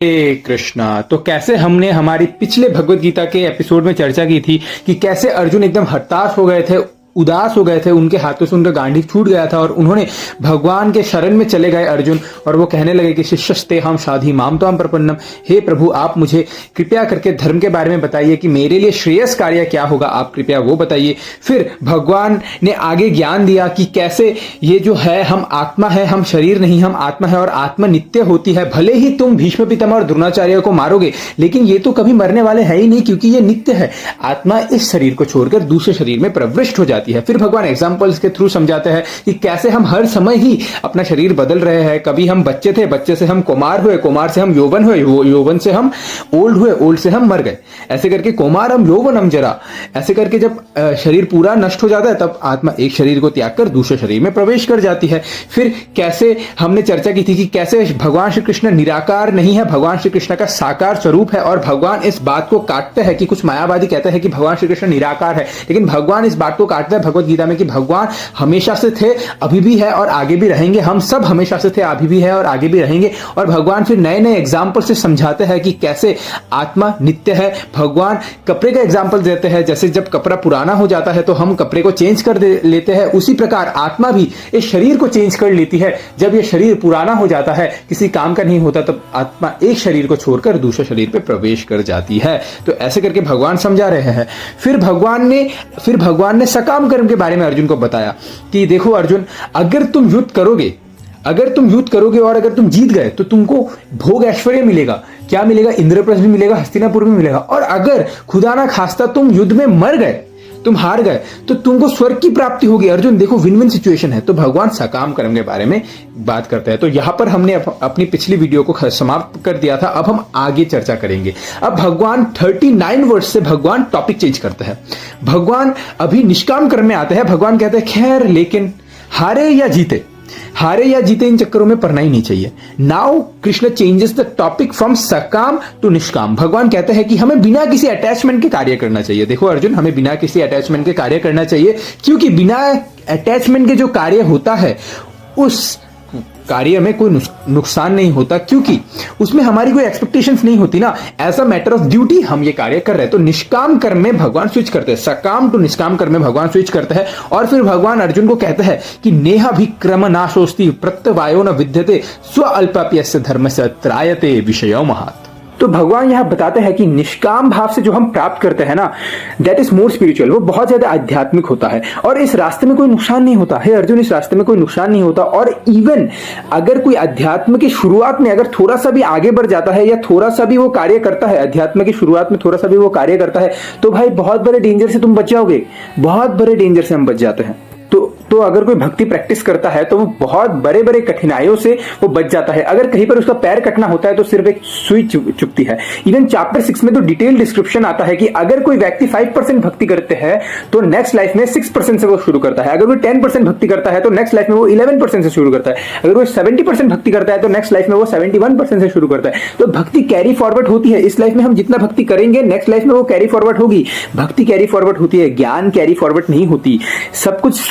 कृष्णा। तो कैसे हमने हमारी पिछले भगवत गीता के एपिसोड में चर्चा की थी कि कैसे अर्जुन एकदम हताश हो गए थे, उदास हो गए थे, उनके हाथों से उनका गांडीव छूट गया था और उन्होंने भगवान के शरण में चले गए अर्जुन, और वो कहने लगे कि शिष्यस्ते हम साधी माम त्वाम प्रपन्नम। हे प्रभु, आप मुझे कृपया करके धर्म के बारे में बताइए कि मेरे लिए श्रेयस कार्य क्या होगा, आप कृपया वो बताइए। फिर भगवान ने आगे ज्ञान दिया कि कैसे ये जो है, हम आत्मा है, हम शरीर नहीं, हम आत्मा है और आत्मा नित्य होती है। भले ही तुम भीष्म पितामह और द्रोणाचार्य को मारोगे, लेकिन ये तो कभी मरने वाले है ही नहीं, क्योंकि ये नित्य है। आत्मा इस शरीर को छोड़कर दूसरे शरीर में प्रविष्ट हो जाती है। फिर भगवान एग्जाम्पल्स के थ्रू समझाते हैं कि कैसे हम हर समय ही अपना शरीर बदल रहे हैं। कभी हम बच्चे थे, बच्चे से हम कुमार हुए, कुमार से हम यौवन हुए, यौवन से हम ओल्ड हुए, ओल्ड से हम मर गए। ऐसे करके कुमार हम यौवन हम जरा, ऐसे करके जब शरीर पूरा नष्ट हो जाता है तब आत्मा एक शरीर को त्याग कर दूसरे शरीर में प्रवेश कर जाती है। फिर कैसे हमने चर्चा की थी कि कैसे भगवान श्री कृष्ण निराकार नहीं है, भगवान श्री कृष्ण का साकार स्वरूप है, और भगवान इस बात को काटते हैं कि कुछ मायावादी कहते हैं कि भगवान श्री कृष्ण निराकार है, लेकिन भगवान इस बात को काटते हैं भगवत गीता में कि भगवान हमेशा से थे, अभी भी है और आगे भी रहेंगे। हम सब हमेशा से थे, अभी भी है और आगे भी रहेंगे। और भगवान फिर नए नए एग्जाम्पल से समझाते हैं कि कैसे आत्मा नित्य है। भगवान कपड़े का एग्जाम्पल देते हैं, जैसे जब कपड़ा पुराना हो जाता है तो हम कपड़े को चेंज कर लेते हैं, उसी प्रकार आत्मा भी इस शरीर को चेंज कर लेती है। जब यह शरीर पुराना हो जाता है, किसी काम का नहीं होता, तब आत्मा एक शरीर को छोड़कर दूसरे शरीर पे प्रवेश कर जाती है। तो ऐसे करके भगवान समझा रहे हैं। फिर भगवान ने सकाम कर्म के बारे में अर्जुन को बताया कि देखो अर्जुन, अगर तुम युद्ध करोगे और अगर तुम जीत गए तो तुमको भोग ऐश्वर्य मिलेगा। क्या मिलेगा? इंद्रप्रस्थ भी मिलेगा, हस्तिनापुर भी मिलेगा। और अगर खुदा ना खास्ता तुम युद्ध में मर गए, तुम हार गए, तो तुमको स्वर्ग की प्राप्ति होगी। अर्जुन देखो, विन विन सिचुएशन है। तो भगवान सकाम कर्म के बारे में बात करते हैं। तो यहां पर हमने अपनी पिछली वीडियो को समाप्त कर दिया था। अब हम आगे चर्चा करेंगे। अब भगवान 39 वर्ष से भगवान टॉपिक चेंज करते हैं। भगवान अभी निष्काम कर्म में आते हैं। भगवान कहते हैं खैर, लेकिन हारे या जीते इन चक्करों में पड़ना ही नहीं चाहिए। Now Krishna changes the topic from सकाम टू निष्काम। भगवान कहते हैं कि हमें बिना किसी अटैचमेंट के कार्य करना चाहिए। देखो अर्जुन, हमें बिना किसी अटैचमेंट के कार्य करना चाहिए, क्योंकि बिना अटैचमेंट के जो कार्य होता है उस कार्य में कोई नुकसान नहीं होता, क्योंकि उसमें हमारी कोई एक्सपेक्टेशंस नहीं होती ना। As a matter of duty हम ये कार्य कर रहे हैं। तो निष्काम कर्म में भगवान स्विच करते हैं, सकाम टू निष्काम कर्म में भगवान स्विच करते हैं। और फिर भगवान अर्जुन को कहते हैं कि नेहाभिक्रम नाशोस्ति प्रत्यवायो न विद्यते स्व अल्पाप्यस्य धर्मस्य त्रायते विषयो महात्। तो भगवान यहां बताते हैं कि निष्काम भाव से जो हम प्राप्त करते हैं ना, दैट इज मोर स्पिरिचुअल, वो बहुत ज्यादा आध्यात्मिक होता है। और इस रास्ते में कोई नुकसान नहीं होता है अर्जुन, इस रास्ते में कोई नुकसान नहीं होता। और इवन अगर कोई अध्यात्म की शुरुआत में अगर थोड़ा सा भी आगे बढ़ जाता है या थोड़ा सा भी वो कार्य करता है, अध्यात्म की शुरुआत में थोड़ा सा भी वो कार्य करता है, तो भाई बहुत बड़े डेंजर से तुम बच जाओगे, बहुत बड़े डेंजर से हम बच जाते हैं। तो अगर कोई भक्ति प्रैक्टिस करता है तो वो बहुत बड़े बड़े कठिनाइयों से वो बच जाता है। अगर कहीं पर उसका पैर कटना होता है तो सिर्फ एक सुई चुभती है। इवन चैप्टर 6 में तो डिटेल डिस्क्रिप्शन आता है कि अगर कोई व्यक्ति 5% भक्ति करते हैं तो नेक्स्ट लाइफ में 6% से वो शुरू करता है। अगर वो 10% भक्ति करता है तो नेक्स्ट लाइफ में वो 11% से शुरू करता है। अगर वो 70% भक्ति करता है तो नेक्स्ट लाइफ में वो 71% से शुरू करता है। तो भक्ति कैरी फॉरवर्ड होती है। इस लाइफ में हम जितना भक्ति करेंगे नेक्स्ट लाइफ में वो कैरी फॉरवर्ड होगी। भक्ति कैरी फॉरवर्ड होती है, ज्ञान कैरी फॉरवर्ड नहीं होती। सब कुछ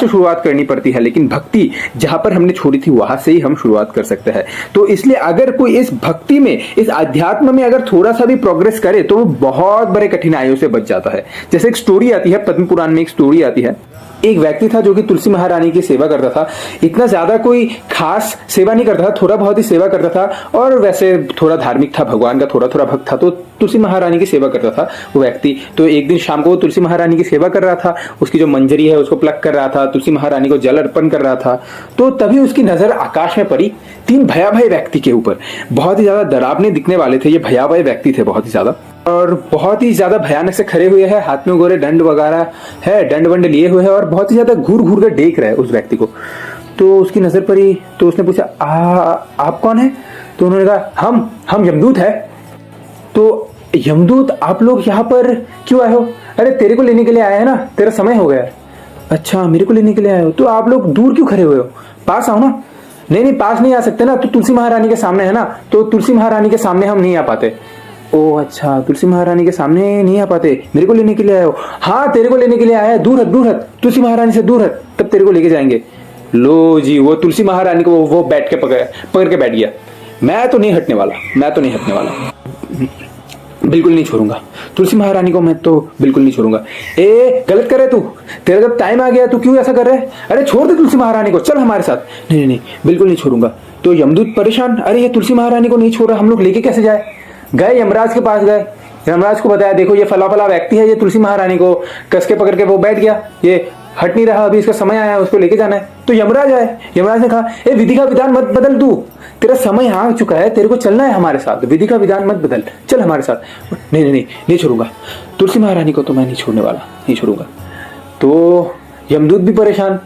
शुरुआत करनी पड़ती है, लेकिन भक्ति जहां पर हमने छोड़ी थी वहां से ही हम शुरुआत कर सकते हैं। तो इसलिए अगर कोई इस भक्ति में, इस अध्यात्म में अगर थोड़ा सा भी प्रोग्रेस करे तो वो बहुत बड़े कठिनाइयों से बच जाता है। जैसे एक स्टोरी आती है, पद्म पुराण में एक स्टोरी आती है। एक व्यक्ति था जो कि तुलसी महारानी की सेवा करता था। इतना ज्यादा कोई खास सेवा नहीं करता था, थोड़ा बहुत ही सेवा करता था, और वैसे थोड़ा धार्मिक था, भगवान का थोड़ा थोड़ा भक्त था। तो तुलसी महारानी की सेवा करता था वो व्यक्ति। तो एक दिन शाम को वो तुलसी महारानी की सेवा कर रहा था, उसकी जो मंजरी है उसको प्लग कर रहा था, तुलसी महारानी को जल अर्पण कर रहा था। तो तभी उसकी नजर आकाश में पड़ी 3 भयावह व्यक्ति के ऊपर। बहुत ही ज्यादा डरावने दिखने वाले थे ये भयावह व्यक्ति थे, बहुत ही ज्यादा, और बहुत ही ज्यादा भयानक से खड़े हुए हैं, हाथ में गोरे दंड वगैरह है, दंड वंड लिए हुए हैं, और बहुत ही ज्यादा घूर घूर कर देख रहे हैं उस व्यक्ति को। तो उसकी नजर पड़ी तो उसने पूछा, आप कौन है? तो उन्होंने कहा, हम यमदूत है। तो यमदूत, आप लोग यहाँ पर क्यों आए हो? अरे तेरे को लेने के लिए आया है ना, तेरा समय हो गया। अच्छा, मेरे को लेने के लिए आए हो? तो आप लोग दूर क्यों खड़े हुए हो? पास आओ ना। नहीं, पास नहीं आ सकते ना, तो तुलसी महारानी के सामने है ना, तो तुलसी महारानी के सामने हम नहीं आ पाते। ओ अच्छा, तुलसी महारानी के सामने नहीं आ पाते, मेरे को लेने के लिए आए हो? हाँ, तेरे को लेने के लिए आया है। दूर हट, तुलसी महारानी से दूर हट, तब तेरे को लेके जाएंगे। लो जी, वो तुलसी महारानी को वो बैठ के पकड़ के बैठ गया। मैं तो नहीं हटने वाला, मैं तो नहीं हटने वाला, बिल्कुल नहीं छोड़ूंगा तुलसी महारानी को, मैं तो बिल्कुल नहीं छोड़ूंगा। ए गलत कर रहे तू, तेरा जब टाइम आ गया तू क्यों ऐसा कर रहा है? अरे छोड़ दे तुलसी महारानी को, चल हमारे साथ। नहीं नहीं नहीं, बिल्कुल नहीं छोड़ूंगा। तो यमदूत परेशान, अरे ये तुलसी महारानी को नहीं छोड़ रहा, हम लोग लेके कैसे जाए? गए यमराज के पास गए, यमराज को बताया देखो ये फला फला व्यक्ति है, ये तुलसी महारानी को कस के पकड़ के वो बैठ गया, ये हट नहीं रहा, अभी इसका समय आया, उसको लेके जाना है। तो यमराज आए, यमराज ने कहा ए विधि का विधान मत बदल, तू तेरा समय आ चुका है, तेरे को चलना है हमारे साथ, विधि का विधान मत बदल, चल हमारे साथ। नहीं नहीं नहीं, नहीं छोड़ूंगा तुलसी महारानी को, तो मैं नहीं छोड़ने वाला, नहीं छोड़ूंगा। तो यमदूत भी परेशान,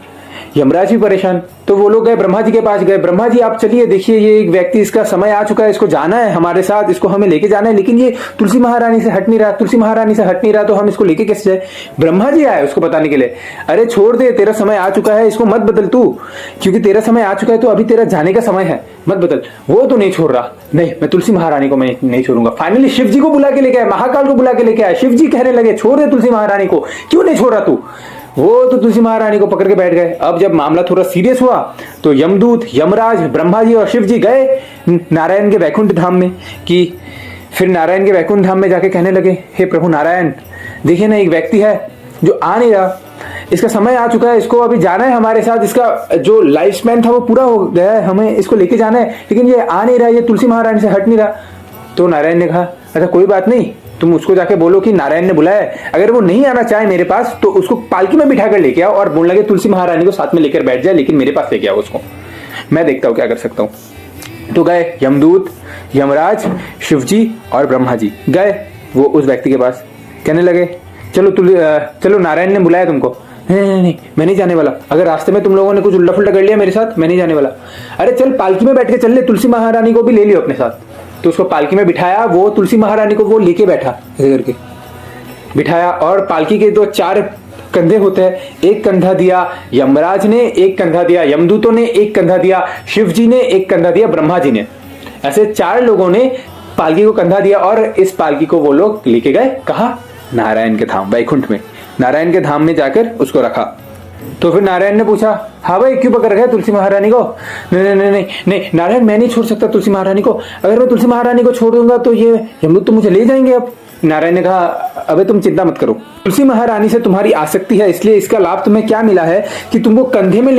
यमराज भी परेशान। तो वो लोग गए ब्रह्मा जी के पास, गए ब्रह्मा जी आप चलिए देखिए ये एक व्यक्ति, इसका समय आ चुका है, इसको जाना है हमारे साथ, इसको हमें लेके जाना है, लेकिन ये तुलसी महारानी से हट नहीं रहा, तुलसी महारानी से हट नहीं रहा, तो हम इसको लेके कैसे जाए? ब्रह्मा जी आए उसको बताने के लिए, अरे छोड़ दे, तेरा समय आ चुका है, इसको मत बदल तू, क्योंकि तेरा समय आ चुका है, तो अभी तेरा जाने का समय है, मत बदल। वो तो नहीं छोड़ रहा, नहीं मैं तुलसी महारानी को मैं नहीं छोड़ूंगा। फाइनली शिव जी को बुला के लेके आए, महाकाल को बुला के लेके आए, शिव जी कहने लगे छोड़ दे तुलसी महारानी को, क्यों नहीं छोड़ रहा तू? वो तो तुलसी महारानी को पकड़ के बैठ गए। अब जब मामला थोड़ा सीरियस हुआ तो यमदूत, यमराज, ब्रह्मा जी और शिव जी गए नारायण के वैकुंठ धाम में, कि फिर नारायण के वैकुंठ धाम में जाके कहने लगे हे प्रभु नारायण, देखिए ना एक व्यक्ति है जो आ नहीं रहा, इसका समय आ चुका है, इसको अभी जाना है हमारे साथ, इसका जो लाइफ स्पैन था वो पूरा हो गया है, हमें इसको लेके जाना है, लेकिन ये आ नहीं रहा, ये तुलसी महारानी से हट नहीं रहा। तो नारायण ने कहा अच्छा कोई बात नहीं, तुम उसको जाके बोलो कि नारायण ने बुलाया है, अगर वो नहीं आना चाहे मेरे पास तो उसको पालकी में बिठा कर लेके आओ और बोल लगे तुलसी महारानी को साथ में लेकर बैठ जाए, लेकिन मेरे पास लेके आओ उसको, मैं देखता हूं क्या कर सकता हूं। तो गए यमदूत, यमराज, शिवजी और ब्रह्मा जी गए वो उस व्यक्ति के पास, कहने लगे चलो चलो नारायण ने बुलाया तुमको। नहीं नहीं नहीं, मैं नहीं जाने वाला, अगर रास्ते में तुम लोगों ने कुछ उल्टा फुल्टा कर लिया मेरे साथ, मैं नहीं जाने वाला। अरे चल पालकी में बैठ के चल ले, तुलसी महारानी को भी ले लियो अपने साथ। तो उसको पालकी में बिठाया, वो तुलसी महारानी को वो लेके बैठा, ऐसे करके बिठाया, और पालकी के दो चार कंधे होते हैं, एक कंधा दिया यमराज ने, एक कंधा दिया यमदूतों ने, एक कंधा दिया शिव जी ने, एक कंधा दिया ब्रह्मा जी ने, ऐसे चार लोगों ने पालकी को कंधा दिया, और इस पालकी को वो लोग लेके गए कहा? नारायण के धाम, वैकुंठ में, नारायण के धाम में जाकर उसको रखा। तो फिर नारायण ने पूछा हाँ भाई क्यों पकड़ रखे तुलसी महारानी को? नहीं नहीं नहीं नहीं नहीं नारायण मैं नहीं छोड़ सकता तुलसी महारानी को, अगर मैं तुलसी महारानी को छोड़ दूंगा तो ये यमदूत तो मुझे ले जाएंगे। अब नारायण ने कहा अबे तुम चिंता मत करो, तुलसी महारानी से तुम्हारी आसक्ति है, इसलिए इसका लाभ तुम्हें क्या मिला है कि तुमको कंधे में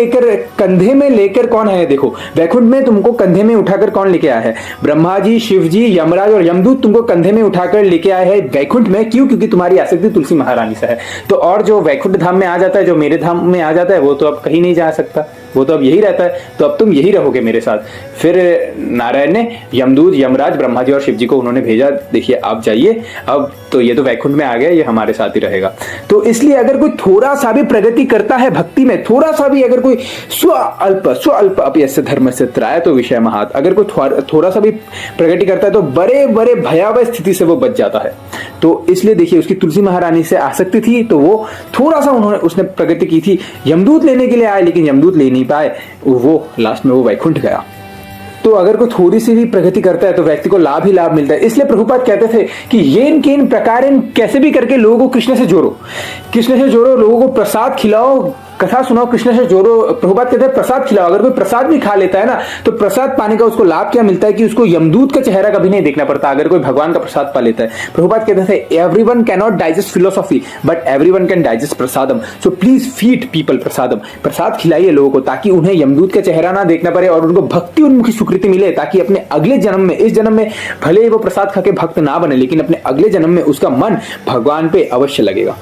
लेकर कौन है? देखो वैकुंठ में तुमको कंधे में उठाकर कौन लेके आया है? ब्रह्मा जी, शिव जी, यमराज और यमदूत तुमको कंधे में उठाकर लेके आए हैं वैकुंठ में। क्यों? क्योंकि तुम्हारी आसक्ति तुलसी महारानी से है। तो और जो वैकुंठ धाम में आ जाता है, जो मेरे धाम में आ जाता है, वो तो अब कहीं नहीं जा सकता, वो तो अब यही रहता है, तो अब तुम यही रहोगे मेरे साथ। फिर नारायण ने यमदूत, यमराज, ब्रह्मा जी और शिव जी को उन्होंने भेजा, देखिए आप जाइए, अब तो ये तो वैकुंठ में आ गया, ये हमारे साथ ही रहेगा। तो इसलिए अगर कोई थोड़ा सा भी प्रगति करता है भक्ति में, थोड़ा सा भी अगर कोई स्वअल्प अपयस्य धर्म से त्राय तो विषय महात, अगर कोई थोड़ा सा भी प्रगति करता है तो बड़े बड़े भयावह स्थिति से वो बच जाता है। तो इसलिए देखिए उसकी तुलसी महारानी से आसक्ति थी, तो वो थोड़ा सा उसने प्रगति की थी। यमदूत लेने के लिए आए लेकिन यमदूत ले नहीं पाए, वो लास्ट में वो वैकुंठ गया। तो अगर कोई थोड़ी सी भी प्रगति करता है तो व्यक्ति को लाभ ही लाभ मिलता है। इसलिए प्रभुपाद कहते थे कि येन केन प्रकारेण, कैसे भी करके लोगों को कृष्ण से जोड़ो, कृष्ण से जोड़ो, लोगों को प्रसाद खिलाओ, कथा सुनाओ, कृष्ण से जोड़ो। प्रभुपाद कहते हैं प्रसाद खिलाओ। अगर कोई प्रसाद भी खा लेता है ना, तो प्रसाद पाने का उसको लाभ क्या मिलता है कि उसको यमदूत का चेहरा कभी नहीं देखना पड़ता, अगर कोई भगवान का प्रसाद पा लेता है। प्रभुपाद कहते थे everyone can not digest philosophy but everyone can digest prasadam, so please feed people prasadam. प्रसाद खिलाइए लोगों को ताकि उन्हें यमदूत का चेहरा ना देखना पड़े और उनको भक्ति उन्मुखी सुकृति मिले, ताकि अपने अगले जन्म में, इस जन्म में भले ही वो प्रसाद खा के भक्त ना बने, लेकिन अपने अगले जन्म में उसका मन भगवान पे अवश्य लगेगा।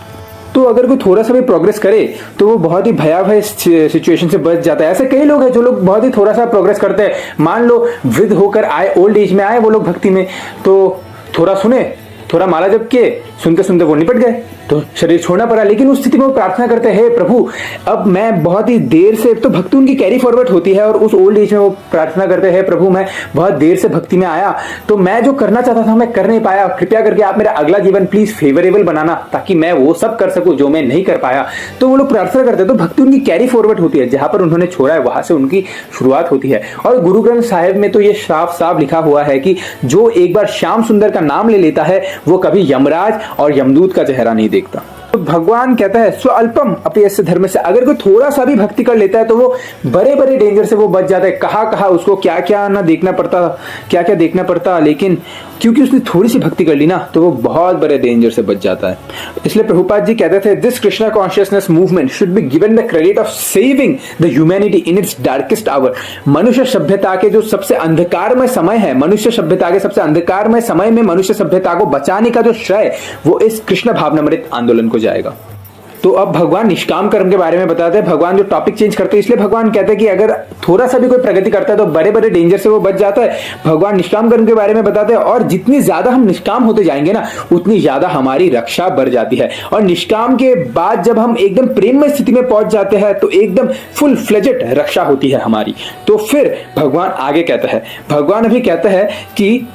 तो अगर कोई थोड़ा सा भी प्रोग्रेस करे तो वो बहुत ही भयावह सिचुएशन से बच जाता है। ऐसे कई लोग हैं जो लोग बहुत ही थोड़ा सा प्रोग्रेस करते हैं, मान लो वृद्ध होकर आए, ओल्ड एज में आए वो लोग भक्ति में, तो थोड़ा सुने, थोड़ा माला जप किए, सुनते सुनते वो निपट गए, तो शरीर छोड़ना पड़ा। लेकिन उस स्थिति में वो प्रार्थना करते हैं, हे प्रभु अब मैं बहुत ही देर से, तो भक्ति उनकी कैरी फॉरवर्ड होती है, और उस ओल्ड एज में वो प्रार्थना करते हैं, प्रभु मैं बहुत देर से भक्ति में आया, तो मैं जो करना चाहता था मैं कर नहीं पाया, कृपया करके आप मेरा अगला जीवन प्लीज फेवरेबल बनाना ताकि मैं वो सब कर सकूं जो मैं नहीं कर पाया। तो वो लोग प्रार्थना करते हैं, तो भक्ति उनकी कैरी फॉरवर्ड होती है, जहां पर उन्होंने छोड़ा है वहां से उनकी शुरुआत होती है। और गुरु ग्रंथ साहिब में तो ये साफ साफ लिखा हुआ है कि जो एक बार श्याम सुंदर का नाम ले लेता है वो कभी यमराज और यमदूत का चेहरा नहीं देखता। तो भगवान कहता है स्वल्पम अपयस्य धर्म से, अगर कोई थोड़ा सा भी भक्ति कर लेता है तो वो बड़े बड़े डेंजर से वो बच जाता है। कहा उसको क्या क्या ना देखना पड़ता, क्या क्या देखना पड़ता, लेकिन क्योंकि उसने थोड़ी सी भक्ति कर ली ना तो वो बहुत बड़े डेंजर से बच जाता है। इसलिए प्रभुपाद जी कहते थे this Krishna consciousness movement should be given the credit of saving the humanity in its darkest hour. मनुष्य सभ्यता के जो सबसे अंधकारमय समय है, मनुष्य सभ्यता के सबसे अंधकारमय समय में मनुष्य सभ्यता को बचाने का जो श्रेय वो इस कृष्ण भावनामृत आंदोलन को जाएगा। तो अब भगवान निष्काम कर्म के बारे में बताते हैं। भगवान जो टॉपिक चेंज करते हैं, इसलिए भगवान कहते हैं कि अगर थोड़ा सा भी कोई प्रगति करता है तो बड़े बड़े डेंजर से वो बच जाता है। भगवान निष्काम कर्म के बारे में बताते हैं और जितनी ज्यादा हम निष्काम होते जाएंगे ना उतनी ज्यादा हमारी रक्षा बढ़ जाती है। और निष्काम के बाद जब हम एकदम प्रेममय स्थिति में पहुंच जाते हैं तो एकदम फुल फ्लेजेड रक्षा होती है हमारी। तो फिर भगवान आगे कहता है, भगवान अभी कहता है कि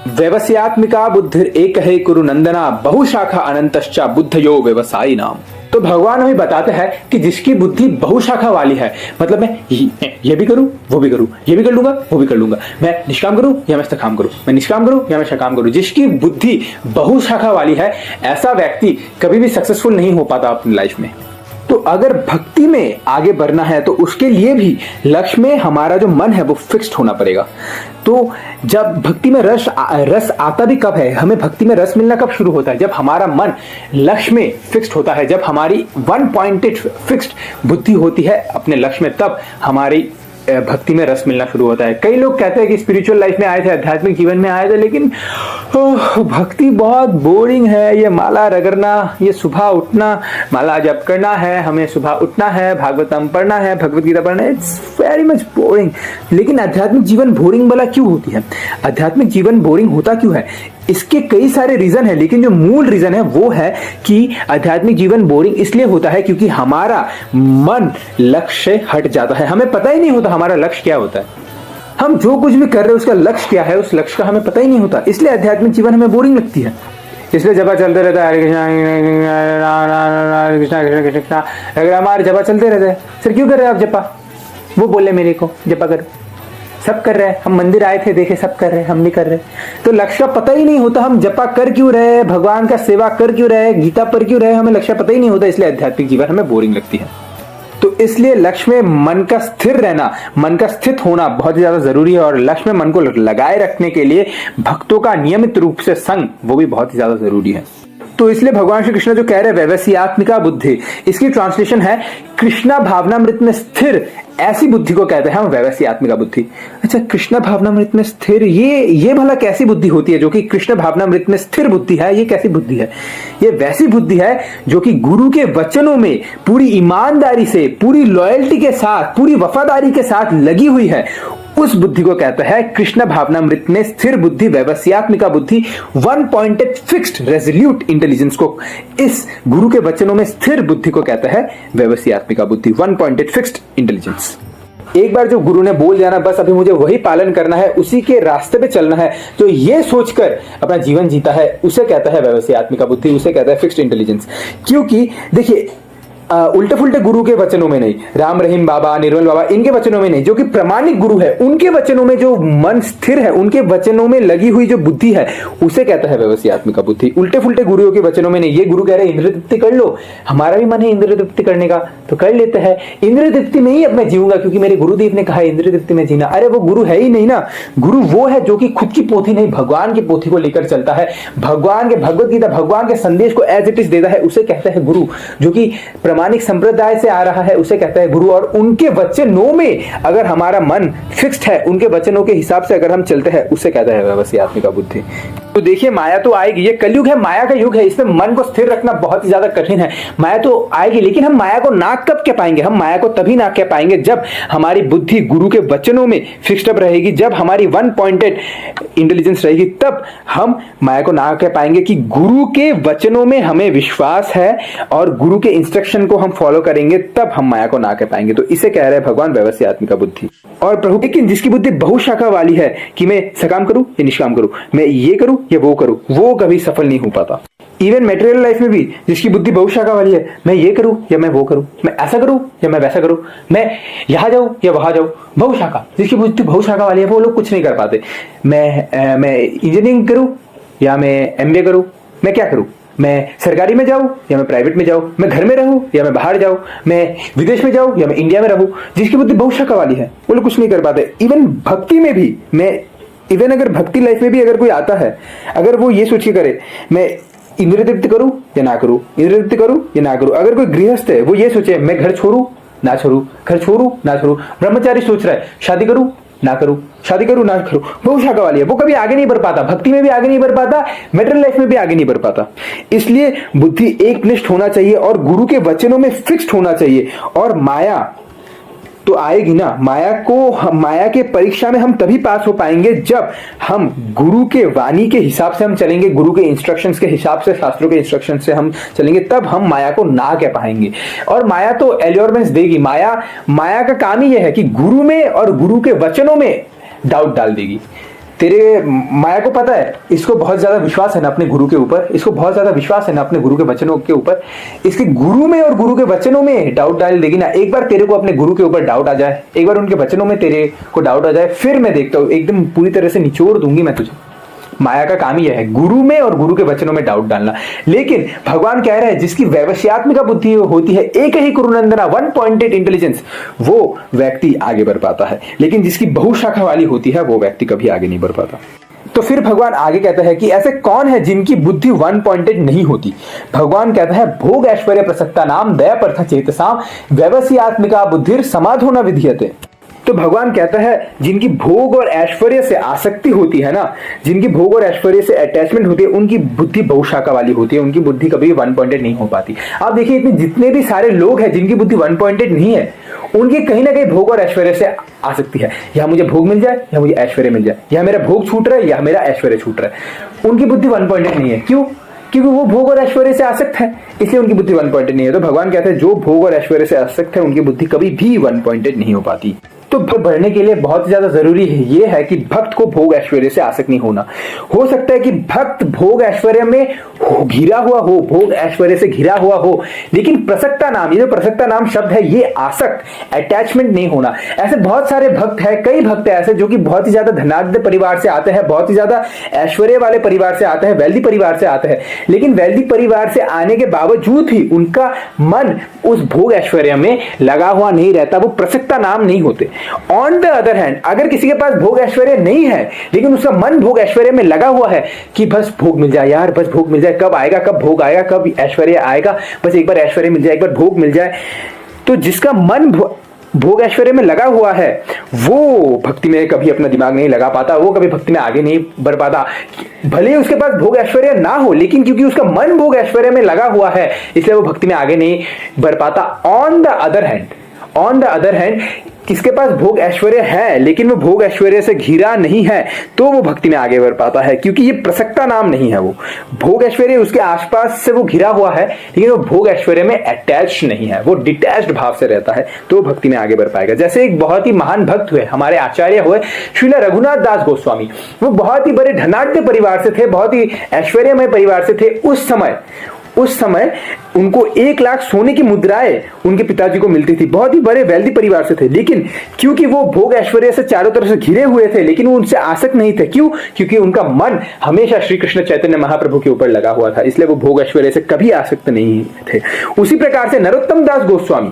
व्यवसायत्मिका बुद्धि एक है कुरु नंदना बहुशाखा अनंतश्चा बुद्धयो व्यवसायी नाम। तो भगवान हमें बताते हैं कि जिसकी बुद्धि बहुशाखा वाली है, मतलब मैं ये भी करूं वो भी करूं, ये भी कर लूंगा वो भी कर लूंगा, मैं निष्काम करूं या मैं सकाम करूं, मैं निष्काम करूं या मैं सकाम करूं, जिसकी बुद्धि बहुशाखा वाली है ऐसा व्यक्ति कभी भी सक्सेसफुल नहीं हो पाता अपनी लाइफ में। तो अगर भक्ति में आगे बढ़ना है तो उसके लिए भी लक्ष्य में हमारा जो मन है वो फिक्स्ड होना पड़ेगा। तो जब भक्ति में रस आता भी कब है, हमें भक्ति में रस मिलना कब शुरू होता है, जब हमारा मन लक्ष्य में फिक्स्ड होता है, जब हमारी वन पॉइंटेड फिक्स्ड बुद्धि होती है अपने लक्ष्य में, तब हमारी भक्ति में रस मिलना शुरू होता है। कई लोग कहते हैं कि स्पिरिचुअल लाइफ में आए थे, आध्यात्मिक जीवन में आए थे, लेकिन भक्ति बहुत बोरिंग है, ये माला रगड़ना, ये सुबह उठना, माला जप करना है, हमें सुबह उठना है, भागवतम पढ़ना है, भगवत गीता पढ़ना है, इट्स वेरी मच बोरिंग। लेकिन आध्यात्मिक जीवन बोरिंग वाला क्यों होती है, आध्यात्मिक जीवन बोरिंग होता क्यों है? इसके कई सारे रीजन है, लेकिन जो मूल रीजन है वो है कि आध्यात्मिक जीवन बोरिंग इसलिए होता है क्योंकि हमारा मन लक्ष्य से हट जाता है। हमें पता ही नहीं होता हमारा लक्ष्य क्या होता है, हम जो कुछ भी कर रहे हैं उसका लक्ष्य क्या है, उस लक्ष्य का हमें पता ही नहीं होता, इसलिए आध्यात्मिक जीवन हमें बोरिंग लगती है। इसलिए जपा चलते रहता है, हरे कृष्णा कृष्णा कृष्णा कृष्ण कृष्णा, अगर हमारे जपा चलते रहते हैं, सर क्यों कर रहे हैं आप जपा? वो बोले मेरे को जपा करो, सब कर रहे हैं, हम मंदिर आए थे देखे सब कर रहे हैं, हम नहीं कर रहे। तो लक्ष्य का पता ही नहीं होता, हम जपा कर क्यों रहे, भगवान का सेवा कर क्यों रहे, गीता पर क्यों रहे, हमें लक्ष्य पता ही नहीं होता, इसलिए आध्यात्मिक जीवन हमें बोरिंग लगती है। तो इसलिए लक्ष्य में मन का स्थिर रहना, मन का स्थित होना बहुत ही ज्यादा जरूरी है। और लक्ष्य में मन को लगाए रखने के लिए भक्तों का नियमित रूप से संग वो भी बहुत ही ज्यादा जरूरी है। तो इसलिए भगवान श्री कृष्ण जो कह रहे हैं व्यवसायत्मिका बुद्धि, इसकी ट्रांसलेशन है कृष्णा भावनामृत में स्थिर ऐसी बुद्धि को कहते हैं हम व्यवसायत्मिका बुद्धि। अच्छा, कृष्ण भावनामृत में स्थिर, ये भला कैसी बुद्धि होती है जो कि कृष्ण भावनामृत में स्थिर बुद्धि है? ये कैसी बुद्धि है? ये वैसी बुद्धि है जो कि गुरु के वचनों में पूरी ईमानदारी से, पूरी लॉयल्टी के साथ, पूरी वफादारी के साथ लगी हुई है, उस बुद्धि को कहता है कृष्ण भावनामृत में स्थिर बुद्धि, व्यवसायत्मिका बुद्धि, one pointed fixed resolute intelligence को, इस गुरु के वचनों में स्थिर बुद्धि को कहता है व्यवसायत्मिका बुद्धि, वन पॉइंटेड फिक्स्ड इंटेलिजेंस। एक बार जो गुरु ने बोल दिया ना, बस अभी मुझे वही पालन करना है, उसी के रास्ते पे चलना है, तो ये सोचकर अपना जीवन जीता है, उसे कहता है व्यवसायत्मिका बुद्धि, उसे कहता है फिक्स्ड इंटेलिजेंस। क्योंकि देखिए उल्टे फुल्टे गुरु के वचनों में नहीं, राम रहीम बाबा, निर्मल बाबा, इनके वचनों में नहीं, जो कि प्रामाणिक गुरु है उनके वचनों में जो मन स्थिर है, उनके वचनों में लगी हुई जो बुद्धि है, उसे कहता है व्यवसायत्मिका बुद्धि। उल्टे फुल्टे गुरुओं के वचनों में नहीं। ये गुरु कह रहे हैं इंद्र तृप्ति कर लो, हमारा भी मन है इंद्र तृप्ति करने का, तो कर लेते हैं, इंद्र तृप्ति में ही अब मैं जीऊंगा क्योंकि मेरे गुरुदेव ने कहा है इंद्र तृप्ति में जीना। अरे वो गुरु है ही नहीं ना, गुरु वो है जो कि खुद की पोथी नहीं, भगवान की पोथी को लेकर चलता है, भगवान के भगवत गीता, भगवान के संदेश को एज इट इज देता है, उसे कहता है गुरु। जो कि प्रामाणिक संप्रदाय से आ रहा है उसे कहता है गुरु। और उनके वचनों में अगर हमारा मन फिक्स्ड है, उनके वचनों के हिसाब से अगर हम चलते हैं, उसे कहता है व्यवसायत्मिका बुद्धि। तो देखिए माया तो आएगी, ये कलयुग है, माया का युग है, इसमें मन को स्थिर रखना बहुत ही ज्यादा कठिन है। माया तो आएगी, लेकिन हम माया को ना कब कह पाएंगे? हम माया को तभी ना कह पाएंगे जब हमारी बुद्धि गुरु के वचनों में फिक्स्ड अप रहेगी, जब हमारी वन पॉइंटेड इंटेलिजेंस रहेगी, तब हम माया को ना कह पाएंगे कि गुरु के वचनों में हमें विश्वास है और गुरु के इंस्ट्रक्शन को हम फॉलो करेंगे, तब हम माया को ना कह पाएंगे। तो इसे कह रहे हैं भगवान व्यवसायत्मिका बुद्धि। और प्रभु, लेकिन जिसकी बुद्धि बहुशाखा वाली है कि मैं सकाम करूं या निष्काम करूं, मैं ये करूं या वो करूं, वो कभी सफल नहीं हो पाता। इवन मेटेरियल लाइफ में भी जिसकी बुद्धि बहुशाखा वाली है, मैं ये करूं या मैं वो करूं, मैं ऐसा करूं या मैं वैसा करूं, मैं यहां जाऊं या वहां जाऊं, बहुशाखा, जिसकी बुद्धि बहुशाखा वाली है वो लोग कुछ नहीं कर पाते। मैं इंजीनियरिंग करूं या मैं एमबीए करूं, मैं क्या करूं, मैं सरकारी में जाऊं या मैं प्राइवेट में जाऊं, मैं घर में रहूं या मैं बाहर जाऊं, मैं विदेश में जाऊं या मैं इंडिया में रहूं। जिसकी बुद्धि बहुशक वाली है वो लोग कुछ नहीं कर पाते। इवन भक्ति में भी इवन अगर भक्ति लाइफ में भी अगर कोई आता है, अगर वो ये सोच के करे मैं इंद्रिय तृप्ति करूं या ना करूं, इंद्रिय तृप्ति करूं या ना करूं। अगर कोई गृहस्थ है वो ये सोचे मैं घर छोड़ू ना छोड़ू, घर छोड़ू ना छोड़ू। ब्रह्मचारी सोच रहा है शादी करूं ना करूं, शादी करूं ना करूं, बहुत शाखा वाली है, वो कभी आगे नहीं बढ़ पाता, भक्ति में भी आगे नहीं बढ़ पाता, मेटल लाइफ में भी आगे नहीं बढ़ पाता। इसलिए बुद्धि एकनिष्ठ होना चाहिए और गुरु के वचनों में फिक्स्ड होना चाहिए। और माया तो आएगी ना, माया के परीक्षा में हम तभी पास हो पाएंगे जब हम गुरु के वाणी के हिसाब से हम चलेंगे, गुरु के इंस्ट्रक्शंस के हिसाब से, शास्त्रों के इंस्ट्रक्शंस से हम चलेंगे, तब हम माया को ना कह पाएंगे। और माया तो एल्योरमेंस देगी। माया का काम ही यह है कि गुरु में और गुरु के वचनों में डाउट डाल देगी। तेरे माया को पता है, इसको बहुत ज्यादा विश्वास है ना अपने गुरु के ऊपर, इसको बहुत ज्यादा विश्वास है ना अपने गुरु के वचनों के ऊपर, इसके गुरु में और गुरु के वचनों में डाउट डाल देगी ना। एक बार तेरे को अपने गुरु के ऊपर डाउट आ जाए, एक बार उनके वचनों में तेरे को डाउट आ जाए, फिर मैं देखता हूं एकदम पूरी तरह से निचोड़ दूंगी मैं तुझे। माया का काम ही है गुरु में और गुरु के वचनों में डाउट डालना। लेकिन भगवान कह रहे हैं जिसकी व्यवसायत्मिका बुद्धि होती है, एक ही कुरुनंदना, वन पॉइंटेड इंटेलिजेंस, वो व्यक्ति आगे बढ़ पाता है। लेकिन जिसकी बहुशाखा वाली होती है वो व्यक्ति कभी आगे नहीं बढ़ पाता। तो फिर भगवान आगे कहता है कि ऐसे कौन है जिनकी बुद्धि वन पॉइंटेड नहीं होती। भगवान कहता है भोग ऐश्वर्य प्रसक्ता नाम दया पर्थ चेतसाम व्यवसायत्मिका बुद्धिर समाधो न विधीयते। तो भगवान कहता है जिनकी भोग और ऐश्वर्य से आसक्ति होती है ना, जिनकी भोग और ऐश्वर्य से अटैचमेंट होती है, उनकी बुद्धि बहुशाखा वाली होती है, उनकी बुद्धि कभी वन पॉइंटेड नहीं हो पाती। आप देखिए इतने जितने भी सारे लोग हैं जिनकी बुद्धि वन पॉइंटेड नहीं है, उनकी कहीं ना कहीं भोग और ऐश्वर्य से आसक्ति है। या मुझे भोग मिल जाए या मुझे ऐश्वर्य मिल जाए, या मेरा भोग छूट रहा है या मेरा ऐश्वर्य छूट रहा है। उनकी बुद्धि वन पॉइंटेड नहीं है। क्यों? क्योंकि वो भोग और ऐश्वर्य से आसक्त है, इसलिए उनकी बुद्धि वन पॉइंटेड नहीं है। तो भगवान कहते हैं जो भोग और ऐश्वर्य से आसक्त है उनकी बुद्धि कभी भी वन पॉइंटेड नहीं हो पाती। तो बढ़ने के लिए बहुत ज्यादा जरूरी है ये है कि भक्त को भोग ऐश्वर्य से आसक्त नहीं होना। हो सकता है कि भक्त भोग ऐश्वर्य में घिरा हुआ हो, भोग ऐश्वर्य से घिरा हुआ हो, लेकिन प्रसक्ता नाम, ये जो प्रसक्ता नाम शब्द है, ये आसक्त, अटैचमेंट नहीं होना। ऐसे बहुत सारे भक्त है, कई भक्त है ऐसे जो कि बहुत ही ज्यादा धनाढ्य परिवार से आते हैं, बहुत ही ज्यादा ऐश्वर्य वाले परिवार से आते हैं, वेल्दी परिवार से आते हैं, लेकिन वेल्दी परिवार से आने के बावजूद ही उनका मन उस भोग ऐश्वर्य में लगा हुआ नहीं रहता, वो प्रसक्ता नाम नहीं होते। ऑन द अदर हैंड, अगर किसी के पास भोग ऐश्वर्य नहीं है लेकिन उसका मन भोग ऐश्वर्य में लगा हुआ है कि बस भोग मिल जाए यार, बस भोग मिल जाए, कब आएगा, कब भोग आएगा, कब ऐश्वर्य आएगा, बस एक बार ऐश्वर्य मिल जाए, एक बार भोग मिल जाए, तो जिसका मन भोग ऐश्वर्य में लगा हुआ है वो भक्ति में कभी अपना दिमाग नहीं लगा पाता, वो कभी भक्ति में आगे नहीं बढ़ पाता। भले ही उसके पास भोग ऐश्वर्य ना हो, लेकिन क्योंकि उसका मन भोग ऐश्वर्य में लगा हुआ है इसलिए वो भक्ति में आगे नहीं बढ़ पाता। ऑन द अदर हैंड किसके पास भोग ऐश्वर्य है लेकिन वो भोग ऐश्वर्य से घिरा नहीं है तो वो भक्ति में आगे बढ़ पाता है, क्योंकि ये प्रसक्ता नाम नहीं है। वो भोग ऐश्वर्य उसके आसपास से वो घिरा हुआ है लेकिन वो भोग ऐश्वर्य में अटैच नहीं है, वो डिटैच्ड भाव से रहता है, तो वो भक्ति में आगे बढ़ पाएगा। जैसे एक बहुत ही महान भक्त हुए, हमारे आचार्य हुए श्रील रघुनाथ दास गोस्वामी। वो बहुत ही बड़े धनाढ्य परिवार से थे, बहुत ही ऐश्वर्यमय परिवार से थे। उस समय उनको 1 लाख सोने की मुद्राएं उनके पिताजी को मिलती थी, बहुत ही बड़े वेल्दी परिवार से थे। लेकिन क्योंकि वो भोग ऐश्वर्य से चारों तरफ से घिरे हुए थे लेकिन वो उनसे आसक्त नहीं थे। क्यों? क्योंकि उनका मन हमेशा श्री कृष्ण चैतन्य महाप्रभु के ऊपर लगा हुआ था, इसलिए वो भोग ऐश्वर्य से कभी आसक्त नहीं थे। उसी प्रकार से नरोत्तम दास गोस्वामी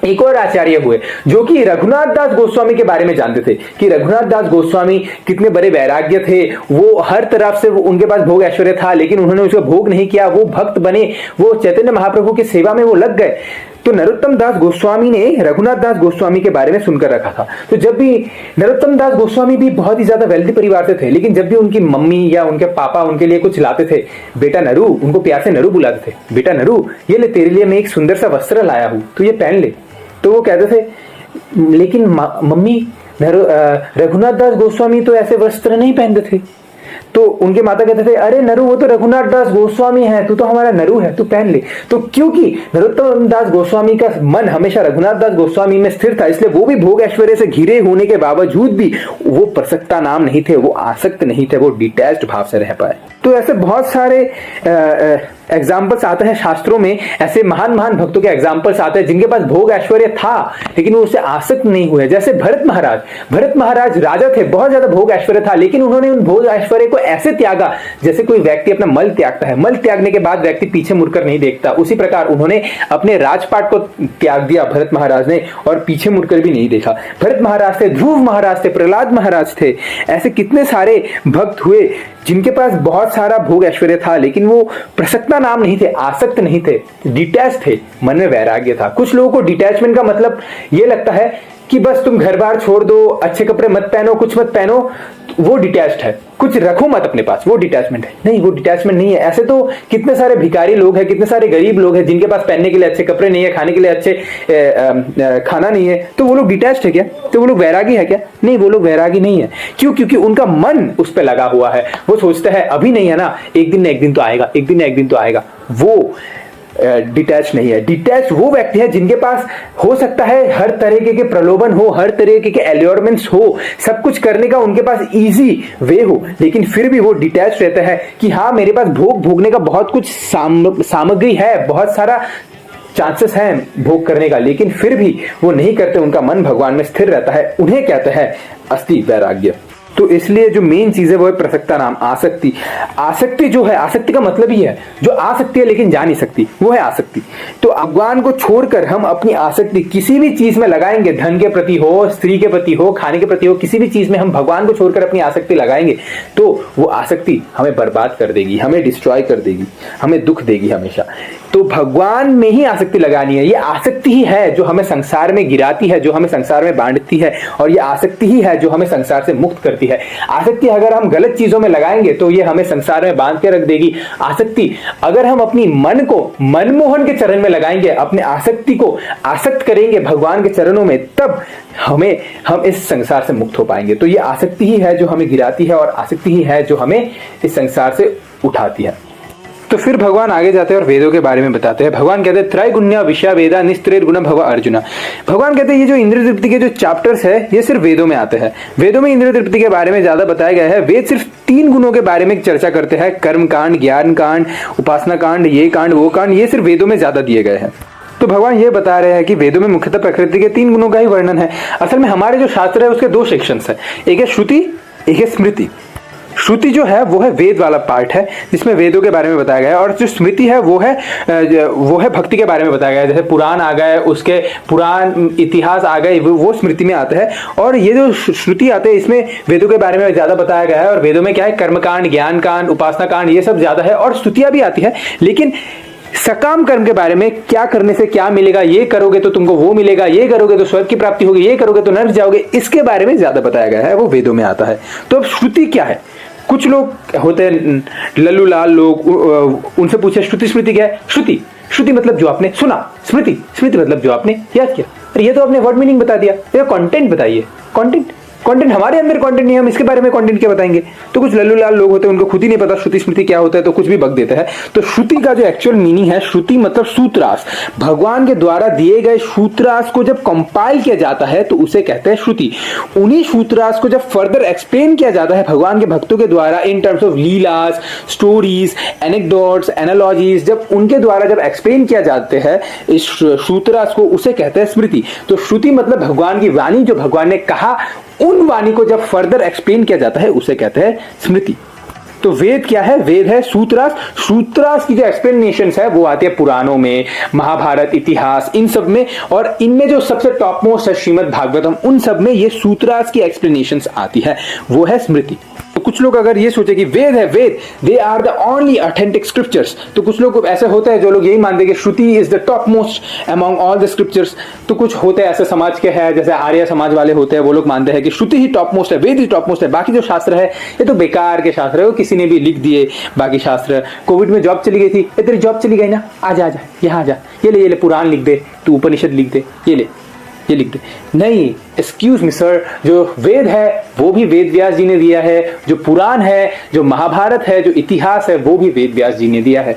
एक और आचार्य हुए जो कि रघुनाथ दास गोस्वामी के बारे में जानते थे कि रघुनाथ दास गोस्वामी कितने बड़े वैराग्य थे, वो हर तरफ से उनके पास भोग ऐश्वर्य था लेकिन उन्होंने उसका भोग नहीं किया, वो भक्त बने, वो चैतन्य महाप्रभु की सेवा में वो लग गए। तो नरोत्तम दास गोस्वामी ने रघुनाथ दास गोस्वामी के बारे में सुनकर रखा था। तो जब भी नरोत्तम दास गोस्वामी भी बहुत ही ज्यादा वेल्दी परिवार से थे, लेकिन जब भी उनकी मम्मी या उनके पापा उनके लिए कुछ लाते थे, बेटा नरू, उनको प्यार से नरू बुलाते थे, बेटा नरू ये ले तेरे लिए मैं एक सुंदर सा वस्त्र लाया हूं, तो ये पहन ले। तो वो कहते थे लेकिन मम्मी रघुनाथ दास गोस्वामी तो ऐसे वस्त्र नहीं पहनते थे। तो उनके माता कहते थे अरे नरू वो तो रघुनाथ दास गोस्वामी है, तू तो हमारा नरू है, तू पहन ले। तो क्योंकि नरोत्तम दास गोस्वामी का मन हमेशा रघुनाथ दास गोस्वामी में स्थिर था, इसलिए वो भी भोग ऐश्वर्य से घिरे होने के बावजूद भी वो प्रसक्ता नाम नहीं थे, वो आसक्त नहीं थे, वो डिटैच्ड भाव से रह पाए। तो ऐसे बहुत सारे एग्जाम्पल्स आते हैं शास्त्रों में, ऐसे महान महान भक्तों के एग्जाम्पल्स आते हैं जिनके पास भोग ऐश्वर्य था लेकिन वो उससे आसक्त नहीं हुए। जैसे भरत महाराज राजा थे, बहुत ज्यादा भोग ऐश्वर्य था, लेकिन उन्होंने उन भोग ऐश्वर्य को ऐसे त्यागा जैसे कोई व्यक्ति अपना मल त्यागता है। मल त्यागने के बाद व्यक्ति पीछे मुड़कर नहीं देखता, उसी प्रकार उन्होंने अपने राजपाट को त्याग दिया भरत महाराज ने, और पीछे मुड़कर भी नहीं देखा। भरत महाराज थे, ध्रुव महाराज थे, प्रहलाद महाराज थे, ऐसे कितने सारे भक्त हुए जिनके पास बहुत सारा भोग ऐश्वर्य था लेकिन वो प्रसक्ता नाम नहीं थे, आसक्त नहीं थे, डिटैच थे, मन में वैराग्य था। कुछ लोगों को डिटैचमेंट का मतलब ये लगता है कि बस तुम घर बार छोड़ दो, अच्छे कपड़े मत पहनो, कुछ मत पहनो, वो डिटैच्ड है, कुछ रखो मत अपने पास, वो डिटैचमेंट है। नहीं, वो डिटैचमेंट नहीं है। ऐसे तो कितने सारे भिखारी लोग हैं, कितने सारे गरीब लोग हैं जिनके पास पहनने के लिए अच्छे कपड़े नहीं है, खाने के लिए अच्छे खाना नहीं है, तो वो लोग डिटैच्ड है क्या? तो वो लोग वैरागी है क्या? नहीं, वो लोग वैरागी नहीं है। क्यों? क्योंकि उनका मन उस पर लगा हुआ है। वो सोचते हैं अभी नहीं है ना, एक दिन न एक दिन तो आएगा, एक दिन न एक दिन तो आएगा। वो डिटैच नहीं है। डिटैच वो व्यक्ति है जिनके पास हो सकता है हर तरीके के प्रलोभन हो, हर तरीके के एल्योरमेंट्स हो, सब कुछ करने का उनके पास इजी वे हो, लेकिन फिर भी वो डिटैच रहते हैं कि हाँ, मेरे पास भोगने का बहुत कुछ सामग्री है, बहुत सारा चांसेस हैं भोग करने का, लेकिन फिर भी वो नहीं करते। उनका मन भगवान में स्थिर रहता है। उन्हें कहते हैं अस्थि वैराग्य। तो इसलिए जो मेन चीज है वो है प्रसक्ता नाम, आसक्ति। आसक्ति जो है, आसक्ति का मतलब ही है जो आ सकती है लेकिन जा नहीं सकती, वो है आसक्ति। तो भगवान को छोड़कर हम अपनी आसक्ति किसी भी चीज में लगाएंगे, धन के प्रति हो, स्त्री के प्रति हो, खाने के प्रति हो, किसी भी चीज में हम भगवान को छोड़कर अपनी आसक्ति लगाएंगे तो वो आसक्ति हमें बर्बाद कर देगी, हमें डिस्ट्रॉय कर देगी, हमें दुख देगी हमेशा। तो भगवान में ही आसक्ति लगानी है। ये आसक्ति ही है जो हमें संसार में गिराती है, जो हमें संसार में बांटती है, और ये आसक्ति ही है जो हमें संसार से मुक्त करती है। आसक्ति अगर हम गलत चीजों में लगाएंगे तो ये हमें संसार में बांध के रख देगी। आसक्ति अगर हम अपनी मन को मनमोहन के चरण में लगाएंगे, अपने आसक्ति को आसक्त करेंगे भगवान के चरणों में, तब हम इस संसार से मुक्त हो पाएंगे। तो ये आसक्ति ही है जो हमें गिराती है, और आसक्ति ही है जो हमें इस संसार से उठाती है। तो फिर भगवान आगे जाते हैं और वेदों के बारे में बताते हैं। भगवान कहते हैं त्रैगुण्य विषया वेदा निस्त्रेर गुण भव अर्जुन। भगवान कहते हैं ये जो इंद्र तृप्ति के जो चैप्टर्स है ये सिर्फ वेदों में आते हैं। वेदों में इंद्र तृप्ति के बारे में ज्यादा बताया गया है। वेद सिर्फ 3 गुणों के बारे में चर्चा करते हैं, कर्म कांड, ज्ञान कांड, उपासना कांड, ये कांड वो कांड, ये सिर्फ वेदों में ज्यादा दिए गए हैं। तो भगवान ये बता रहे हैं कि वेदों में मुख्यतः प्रकृति के 3 गुणों का ही वर्णन है। असल में हमारे जो शास्त्र है उसके 2 सेक्शंस है, एक है श्रुति, एक है स्मृति। श्रुति जो है वो है वेद वाला पार्ट है जिसमें वेदों के बारे में बताया गया है, और जो स्मृति है वो है भक्ति के बारे में बताया गया है। जैसे पुराण आ गए, उसके पुराण इतिहास आ गए, वो स्मृति में आते हैं। और ये जो श्रुति आते हैं इसमें वेदों के बारे में ज्यादा बताया गया है। और वेदों में क्या है, कर्मकांड, ज्ञान कांड, उपासना कांड, ये सब ज्यादा है, और स्तुतियां भी आती है। लेकिन सकाम कर्म के बारे में, क्या करने से क्या मिलेगा, ये करोगे तो तुमको वो मिलेगा, ये करोगे तो स्वर्ग की प्राप्ति होगी, ये करोगे तो नर्क जाओगे, इसके बारे में ज्यादा बताया गया है, वो वेदों में आता है। तो अब श्रुति क्या है? कुछ लोग होते हैं लल्लू लाल लोग, उनसे पूछे श्रुति स्मृति क्या है? श्रुति मतलब जो आपने सुना, स्मृति मतलब जो आपने याद किया। अरे ये तो आपने वर्ड मीनिंग बता दिया, ये कंटेंट बताइए। कंटेंट हमारे अंदर कंटेंट नहीं है, हम इसके बारे में कंटेंट क्या बताएंगे? तो कुछ लल्लू लाल लोग होते हैं, उनको खुद ही नहीं पता श्रुति स्मृति क्या होता है, तो कुछ भी बक देते हैं। तो श्रुति का जो एक्चुअल मीनिंग है, श्रुति मतलब सूत्रास। भगवान के द्वारा दिए गए सूत्रास को जब कंपाइल किया जाता है तो उसे कहते हैं श्रुति। उन्हीं सूत्रास को जब फर्दर एक्सप्लेन किया जाता है भगवान के भक्तों के द्वारा in terms of leelas, stories, anecdotes, analogies, जब उनके द्वारा जब एक्सप्लेन किया जाते हैं इस सूत्रास को, उसे कहते हैं स्मृति। तो श्रुति मतलब भगवान की वाणी, जो भगवान ने कहा, उन वाणी को जब फर्दर एक्सप्लेन किया जाता है उसे कहते हैं स्मृति। तो वेद क्या है? वेद है सूत्रास। सूत्रास की जो एक्सप्लेनेशंस है वो आती है पुराणों में, महाभारत, इतिहास, इन सब में। और इनमें जो सबसे टॉप मोस्ट है श्रीमद् भागवतम, उन सब में ये सूत्रास की एक्सप्लेनेशंस आती है, वो है स्मृति। तो कुछ लोग अगर ये सोचे कि वेद है, Veda they are the only authentic scriptures, तो कुछ लोग ऐसे होते हैं जो लोग यही मानते हैं कि Shruti is the topmost among all the scriptures. तो कुछ होते हैं ऐसे समाज के हैं, जैसे आर्य समाज वाले होते हैं, वो लोग मानते हैं कि श्रुति ही टॉप मोस्ट है, वेद ही टॉप मोस्ट है, बाकी जो शास्त्र है ये तो बेकार के शास्त्र है, वो किसी ने भी लिख दिए बाकी शास्त्र। कोविड में जॉब चली गई थी, ये तेरी जॉब चली गई ना, आजा यहाँ आ जा, ये ले पुराण लिख दे, तू उपनिषद लिख दे, ये लिख दे। नहीं, एक्सक्यूज मी सर, जो वेद है वो भी वेद व्यास जी ने दिया है, जो पुराण है, जो महाभारत है, जो इतिहास है, वो भी वेद व्यास जी ने दिया है।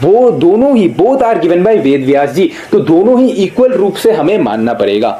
वो दोनों ही both are given by Ved Vyas जी, तो दोनों ही इक्वल रूप से हमें मानना पड़ेगा।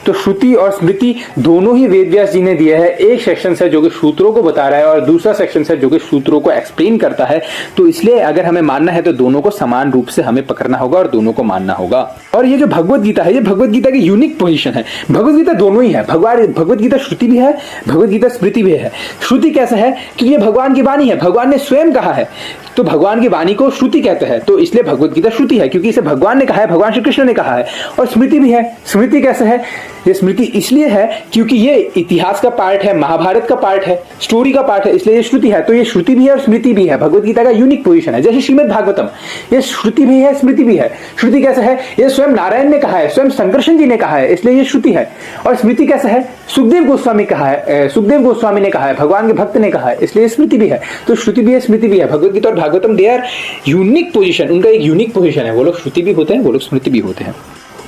तो श्रुति और स्मृति दोनों ही वेद व्यास जी ने दिए है। एक सेक्शन है जो कि सूत्रों को बता रहा है और दूसरा सेक्शन है जो कि सूत्रों को एक्सप्लेन करता है। तो इसलिए अगर हमें मानना है तो दोनों को समान रूप से हमें पकड़ना होगा और दोनों को मानना होगा। और ये जो भगवत गीता है, ये भगवत गीता की यूनिक पोजीशन है। भगवत गीता दोनों ही है, भगवत गीता श्रुति भी है, भगवत गीता स्मृति भी है। श्रुति कैसे है? क्योंकि ये भगवान की वाणी है, भगवान ने स्वयं कहा है, तो भगवान की वाणी को श्रुति कहते हैं, तो इसलिए भगवत गीता श्रुति है क्योंकि इसे भगवान ने कहा है, भगवान श्री कृष्ण ने कहा है। और स्मृति भी है। स्मृति कैसे है? ये स्मृति इसलिए है क्योंकि ये इतिहास का पार्ट है, महाभारत का पार्ट है, स्टोरी का पार्ट है, इसलिए ये श्रुति है। तो ये श्रुति भी है और स्मृति भी है। भगवत गीता का यूनिक पोजीशन है। जैसे श्रीमद् भागवतम, ये श्रुति भी है, स्मृति भी है। श्रुति कैसे है? ये स्वयं नारायण ने कहा है, स्वयं संकर्षण जी ने कहा है, इसलिए ये श्रुति है। और स्मृति कैसे है? सुखदेव गोस्वामी कहा है, सुखदेव गोस्वामी ने कहा है, भगवान के भक्त ने कहा है, इसलिए स्मृति भी है। तो श्रुति भी है, स्मृति भी है। भगवत गीता और Bhagavatam they are unique position, उनका एक यूनिक पोजीशन है। वो लोग श्रुति भी होते हैं, वो लोग स्मृति भी होते हैं।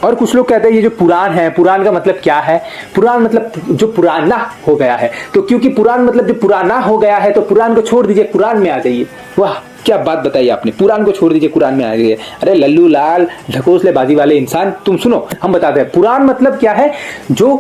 और कुछ लोग कहते हैं ये जो पुराण है, पुराण का मतलब क्या है? पुराण मतलब जो पुराना हो गया है। तो क्योंकि पुराण मतलब जो पुराना हो गया है तो पुराण को छोड़ दीजिए, पुराण में आ जाइए। वाह, क्या बात बताई आपने, पुराण को छोड़ दीजिए, कुरान में आ गई है। अरे लल्लू लाल ढकोसले बाजी वाले इंसान, तुम सुनो, हम बताते हैं। पुराण मतलब क्या है? जो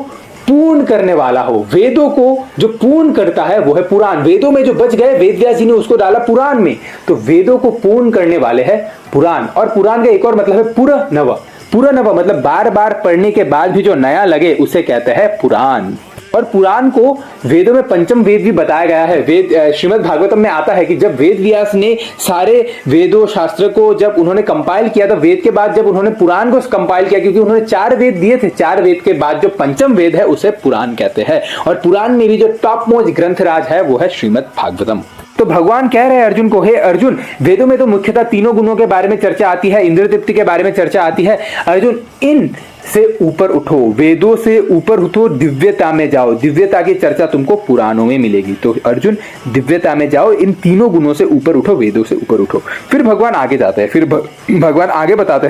पूर्ण करने वाला हो, वेदों को जो पूर्ण करता है वो है पुराण। वेदों में जो बच गए, वेद व्यास जी ने उसको डाला पुराण में, तो वेदों को पूर्ण करने वाले है पुराण। और पुराण का एक और मतलब है पुरनव। पुरनव मतलब बार बार पढ़ने के बाद भी जो नया लगे उसे कहते हैं पुराण। और पुराण को वेदों में पंचम वेद भी बताया गया है। वेद श्रीमद् भागवतम में आता है कि जब वेद व्यास ने सारे वेदों शास्त्र को जब उन्होंने कंपाइल किया, तो वेद के बाद जब उन्होंने पुराण को कंपाइल किया, क्योंकि उन्होंने 4 वेद दिए थे, 4 वेद के बाद जो पंचम वेद है उसे पुराण कहते हैं। और पुराण में भी जो टॉप मोस्ट ग्रंथराज है वो है श्रीमद् भागवतम। तो भगवान कह रहे हैं अर्जुन को, हे अर्जुन, वेदों में तो मुख्यतः तीनों गुणों के बारे में चर्चा आती है, इंद्र तृप्ति के बारे में चर्चा आती है। अर्जुन, इन से ऊपर उठो, वेदों से ऊपर उठो, दिव्यता में जाओ। दिव्यता की चर्चा तुमको पुराणों में मिलेगी। तो अर्जुन, दिव्यता में जाओ, इन तीनों गुणों से ऊपर उठो, वेदों से ऊपर उठो। फिर भगवान आगे जाते हैं, फिर भगवान आगे बताते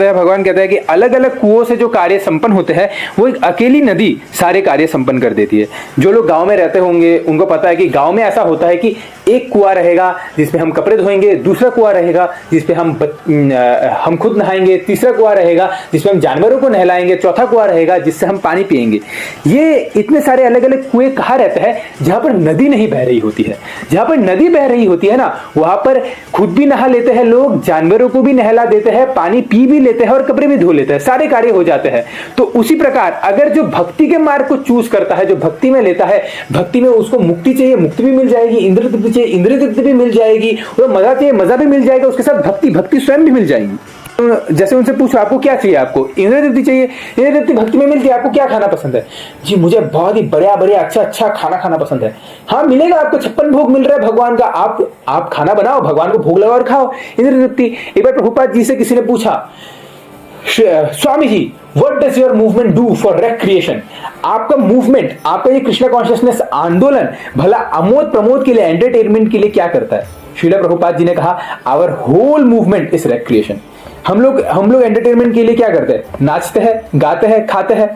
हैं, भगवान कहते हैं कि अलग अलग कुओं से जो कार्य संपन्न होते हैं वो एक अकेली नदी सारे कार्य संपन्न कर देती है। जो लोग गांव में रहते होंगे उनको पता है कि गांव में ऐसा होता है कि एक कुआं रहेगा जिसमें हम कपड़े धोएंगे, दूसरा कुआं रहेगा जिसपे हम खुद नहाएंगे, तीसरा कुआं रहेगा जिसमें हम जानवरों को नहलाएंगे, चौथा कुआं रहेगा जिससे हम पानी पिएंगे। ये इतने सारे अलग अलग कुएं कहाँ रहते हैं? जहां पर नदी नहीं बह रही होती है। जहां पर नदी बह रही होती है ना, वहां पर खुद भी नहा लेते हैं लोग, जानवरों को भी नहला देते हैं, पानी पी भी लेते हैं और कपड़े भी धो लेते हैं, सारे कार्य हो जाते हैं। तो उसी प्रकार अगर जो भक्ति के मार्ग को चूज करता है, जो भक्ति में लेता है, भक्ति में उसको मुक्ति चाहिए, मुक्ति भी मिल जाएगी, इंद्र तृप्ति चाहिए, इंद्र तृप्ति भी मिल जाएगी, और मजा चाहिए, मजा भी मिल जाएगा, उसके साथ भक्ति स्वयं भी मिल जाएगी। जैसे उनसे पूछो आपको क्या चाहिए, आपको इंद्र तृप्ति चाहिए, इंद्र तृप्ति भक्ति में मिलती है। आपको क्या खाना पसंद है? जी मुझे बहुत ही बढ़िया अच्छा खाना खाना पसंद है। हाँ मिलेगा, आपको 56 भोग मिल रहा है भगवान का, आप खाना बनाओ, भगवान को भोग लगाओ और खाओ, इंद्र तृप्ति। एक बार प्रभुपाद जी से किसी ने पूछा, Swami ji what does your movement do for recreation? आपका मूवमेंट, आपका ये कृष्णा कॉन्शियसनेस आंदोलन भला अमोद प्रमोद के लिए, एंटरटेनमेंट के लिए क्या करता है? श्रील प्रभुपाद जी ने कहा, our whole movement is recreation. हम लोग एंटरटेनमेंट के लिए क्या करते हैं? नाचते हैं, गाते हैं, खाते हैं।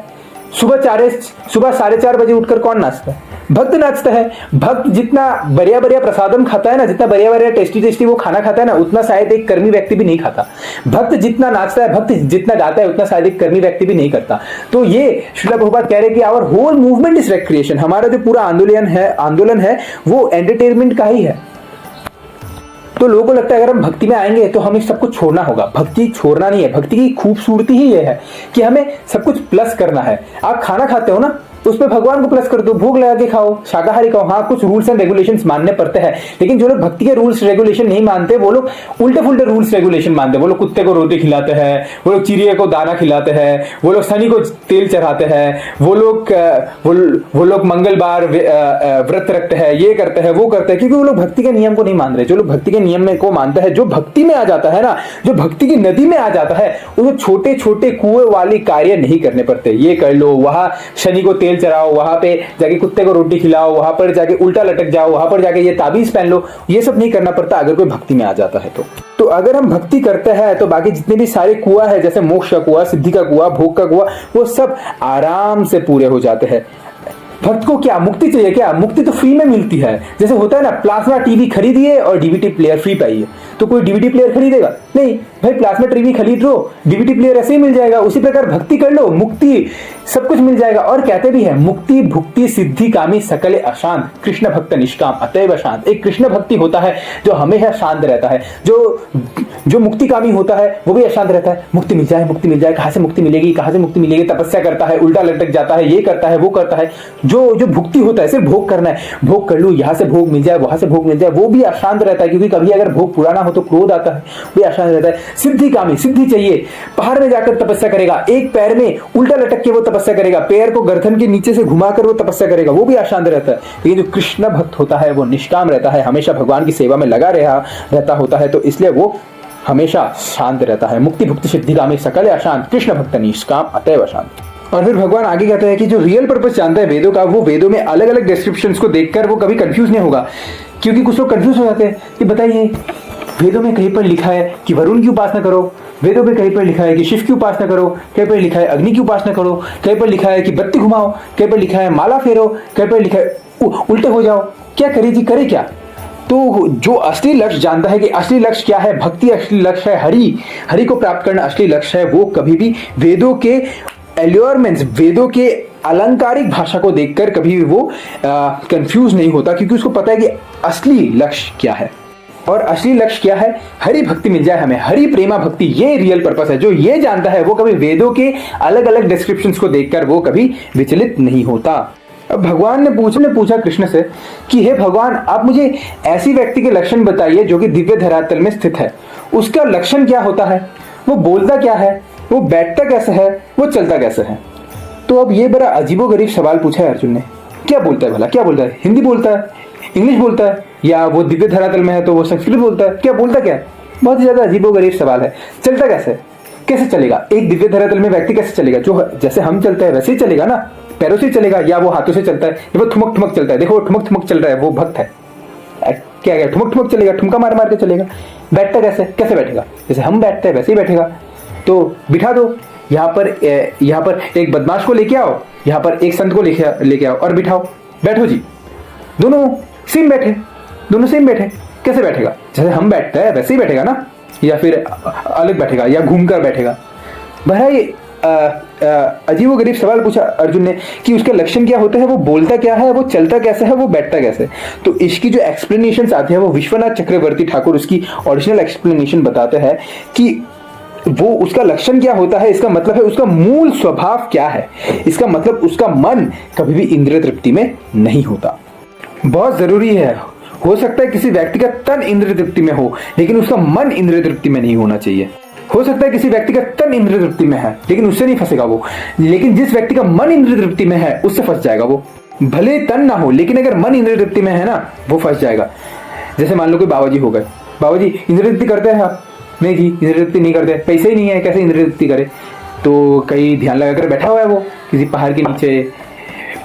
सुबह 4:30 बजे उठकर कौन नाचता है? भक्त नाचता है। भक्त जितना बढ़िया प्रसादम खाता है ना, जितना बढ़िया टेस्टी वो खाना खाता है ना, उतना शायद एक कर्मी व्यक्ति भी नहीं खाता। भक्त जितना नाचता है, भक्त जितना गाता है, उतना शायद एक कर्मी व्यक्ति भी नहीं करता। तो ये श्रील प्रभुपाद कह रहे हैं कि our whole movement is recreation. हमारा जो पूरा आंदोलन है वो एंटरटेनमेंट का ही है। तो लोगों को लगता है अगर हम भक्ति में आएंगे तो हमें सब कुछ छोड़ना होगा। भक्ति छोड़ना नहीं है। भक्ति की खूबसूरती ही ये है कि हमें सब कुछ प्लस करना है। आप खाना खाते हो ना, तो उसमें भगवान को प्लस कर दो, भोग लगा के खाओ, शाकाहारी खाओ। हाँ कुछ रूल्स एंड रेगुलेशंस मानने पड़ते हैं, लेकिन जो लोग भक्ति के रूल्स रेगुलेशन नहीं मानते वो लोग उल्टे फुल्टे रूल्स रेगुलेशन मानते हैं। वो लोग कुत्ते को रोटी खिलाते हैं, वो लोग चिड़िया को दाना खिलाते हैं, वो लोग शनि को तेल चढ़ाते हैं, वो लोग मंगलवार व्रत रखते हैं, ये करते हैं, वो करते हैं, क्योंकि वो लोग भक्ति के नियम को नहीं मान रहे। जो लोग भक्ति के नियम को मानते हैं, जो भक्ति में आ जाता है ना, जो भक्ति की नदी में आ जाता है, उसको छोटे छोटे कुएं वाली कार्य नहीं करने पड़ते। ये कर लो, वहां शनि को तेल चढ़ाओ, वहां पे जाके कुत्ते को रोटी खिलाओ, वहां पर जाके उल्टा लटक जाओ, वहां पर जाके ये ताबीज पहन लो, ये सब नहीं करना पड़ता अगर कोई भक्ति में आ जाता है। तो अगर हम भक्ति करते हैं तो बाकी जितने भी सारे कुआं है, जैसे मोक्ष का कुआं, सिद्धि का कुआं, भोग का कुआं, वो सब आराम से पूरे हो जाते हैं। भक्त को क्या मुक्ति चाहिए? क्या मुक्ति तो फ्री में मिलती है। जैसे होता है ना, प्लाज्मा टीवी खरीदिए और डीवीडी प्लेयर फ्री पाइए। तो कोई डीवीडी प्लेयर खरीदेगा नहीं भाई, प्लाज्मा टीवी खरीद लो, डीवीडी प्लेयर ऐसे ही मिल जाएगा। उसी प्रकार भक्ति कर लो, मुक्ति सब कुछ मिल जाएगा। और कहते भी है मुक्ति भुक्ति सिद्धि कामी सकले अशांत, कृष्ण भक्त निष्काम अतएव शांत। एक कृष्ण भक्ति होता है जो हमेशा शांत रहता है, जो मुक्ति कामी होता है वो भी अशांत रहता है। मुक्ति मिल जाए, कहां से मुक्ति मिलेगी, कहां से मुक्ति मिलेगी, तपस्या करता है, उल्टा लटक जाता है, ये करता है वो करता है। जो भुक्ति होता है सिर्फ भोग करना है, भोग कर लूं, यहां से भोग मिल जाए, वहां से भोग मिल जाए, वो भी अशांत रहता है, क्योंकि कभी अगर भोग पुराना हो तो क्रोध आता है, वो अशांत रहता है। सिद्धि कामी, सिद्धि चाहिए, पहाड़ में जाकर तपस्या करेगा, एक पैर में उल्टा लटक के वो तपस्या करेगा, पैर को गर्दन के नीचे से घुमाकर वो तपस्या करेगा, वो भी अशांत रहता है। लेकिन जो कृष्ण भक्त होता है वो निष्काम रहता है, हमेशा भगवान की सेवा में लगा रहता होता है, तो इसलिए वो हमेशा शांत रहता है। मुक्ति भुक्ति सिद्धिगामी सकल अशांत, कृष्ण भक्त निष्काम अतएव शांत। और फिर भगवान आगे कहते हैं कि जो रियल पर्पस जानता है वेदों का, वो वेदों में अलग अलग डिस्क्रिप्शंस को देखकर वो कभी कंफ्यूज नहीं होगा। क्योंकि कुछ लोग कंफ्यूज हो जाते हैं कि बताइए, वेदों में कहीं पर लिखा है कि वरुण की उपासना करो, वेदों में कहीं पर लिखा है कि शिव की उपासना करो, कहीं पर लिखा है अग्नि की उपासना करो, कहीं पर लिखा है कि बत्ती घुमाओ, कहीं पर लिखा है माला फेरो, कहीं पर लिखा है उल्टे हो जाओ, क्या करे जी, करे क्या? तो जो असली लक्ष्य जानता है कि असली लक्ष्य क्या है, भक्ति असली लक्ष्य है, हरि को प्राप्त करना असली लक्ष्य है, वो कभी भी वेदों के एल्योरमेंट्स, वेदों के अलंकारिक भाषा को देखकर कभी भी वो कंफ्यूज नहीं होता, क्योंकि उसको पता है कि असली लक्ष्य क्या है। और असली लक्ष्य क्या है? हरि भक्ति मिल जाए हमें, हरि प्रेमा भक्ति, ये रियल पर्पस है। जो ये जानता है वो कभी वेदों के अलग अलग डिस्क्रिप्शंस को देखकर वो कभी विचलित नहीं होता। अब भगवान ने पूछा कृष्ण से कि हे भगवान, आप मुझे ऐसी व्यक्ति के लक्षण बताइए जो कि दिव्य धरातल में स्थित है। उसका लक्षण क्या होता है, वो बोलता क्या है, वो बैठता कैसे है, वो चलता कैसे है। तो अब ये बड़ा अजीबोगरीब सवाल पूछा है अर्जुन ने। क्या बोलता है भला, क्या बोलता है? हिंदी बोलता है, इंग्लिश बोलता है, या वो दिव्य धरातल में है तो वो संस्कृत बोलता है, क्या बोलता क्या है? बहुत ही ज्यादा अजीबोगरीब सवाल है। चलता कैसे चलेगा? एक दिव्य धरातल में व्यक्ति कैसे चलेगा? जो जैसे हम चलते हैं वैसे ही चलेगा ना, पैरों से चलेगा या वो हाथों से चलता है, या वो ठुमक ठुमक चलता है। देखो ठुमक ठुमक चल रहा है, वो भक्त है। क्या ठुमक ठुमक चलेगा, ठुमका मार मार के चलेगा। बैठता कैसे बैठेगा? जैसे हम बैठते हैं वैसे ही बैठेगा। तो बिठा दो, यहाँ पर एक बदमाश को लेके आओ, यहाँ पर एक संत को लेके आओ और बिठाओ, बैठो जी, दोनों सेम बैठे, कैसे बैठेगा? जैसे हम बैठते हैं वैसे ही बैठेगा ना, या फिर अलग बैठेगा या घूमकर बैठेगा? भाई अजीबोगरीब सवाल पूछा अर्जुन ने कि उसका लक्षण क्या होता है, वो बोलता क्या है, वो चलता कैसे है, वो बैठता कैसे। तो इसकी जो एक्सप्लेनेशंस आती है वो विश्वनाथ चक्रवर्ती ठाकुर उसकी ओरिजिनल एक्सप्लेनेशन बताते हैं कि वो उसका लक्षण क्या होता है, इसका मतलब है उसका मूल स्वभाव क्या है। इसका मतलब उसका मन कभी भी इंद्रिय तृप्ति में नहीं होता। बहुत जरूरी है, हो सकता है किसी व्यक्ति का तन इंद्रिय तृप्ति में हो लेकिन उसका मन इंद्रिय तृप्ति में नहीं होना चाहिए। हो सकता है किसी व्यक्ति का तन इंद्रिय तृप्ति में है लेकिन उससे नहीं फंसेगा वो, लेकिन जिस व्यक्ति का मन इंद्रिय तृप्ति में है उससे फंस जाएगा वो। भले तन ना हो लेकिन अगर मन इंद्रिय तृप्ति में है ना, वो फंस जाएगा। जैसे मान लो कोई बाबा जी हो गए, बाबा जी इंद्रिय तृप्ति करते हैं आप? नहीं जी, इंद्रिय तृप्ति नहीं करते, पैसे ही नहीं है, कैसे इंद्रिय तृप्ति करे? तो कहीं ध्यान लगाकर बैठा हुआ है वो किसी पहाड़ के नीचे,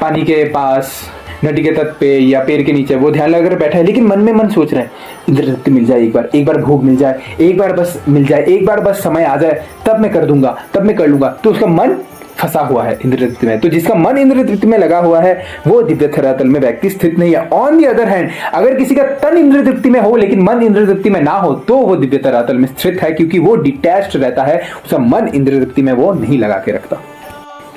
पानी के पास, नदी के तट पे या पेड़ के नीचे, वो ध्यान लगाकर बैठा है, लेकिन मन में मन सोच रहा है इंद्रिय तृप्ति मिल जाए, एक बार भोग मिल जाए, एक बार बस मिल जाए, एक बार बस समय आ जाए, तब मैं कर दूंगा, तब मैं कर लूंगा। तो उसका मन फंसा हुआ है इंद्रिय तृप्ति में। तो जिसका मन इंद्रिय तृप्ति में लगा हुआ है वो दिव्य धरातल में व्यक्ति स्थित नहीं है। ऑन दी अदर हैंड, अगर किसी का तन इंद्रिय तृप्ति में हो लेकिन मन इंद्रिय तृप्ति में ना हो तो वो दिव्य धरातल में स्थित है, क्योंकि वो डिटैच्ड रहता है, उसका मन इंद्रिय तृप्ति में वो नहीं लगा के रखता।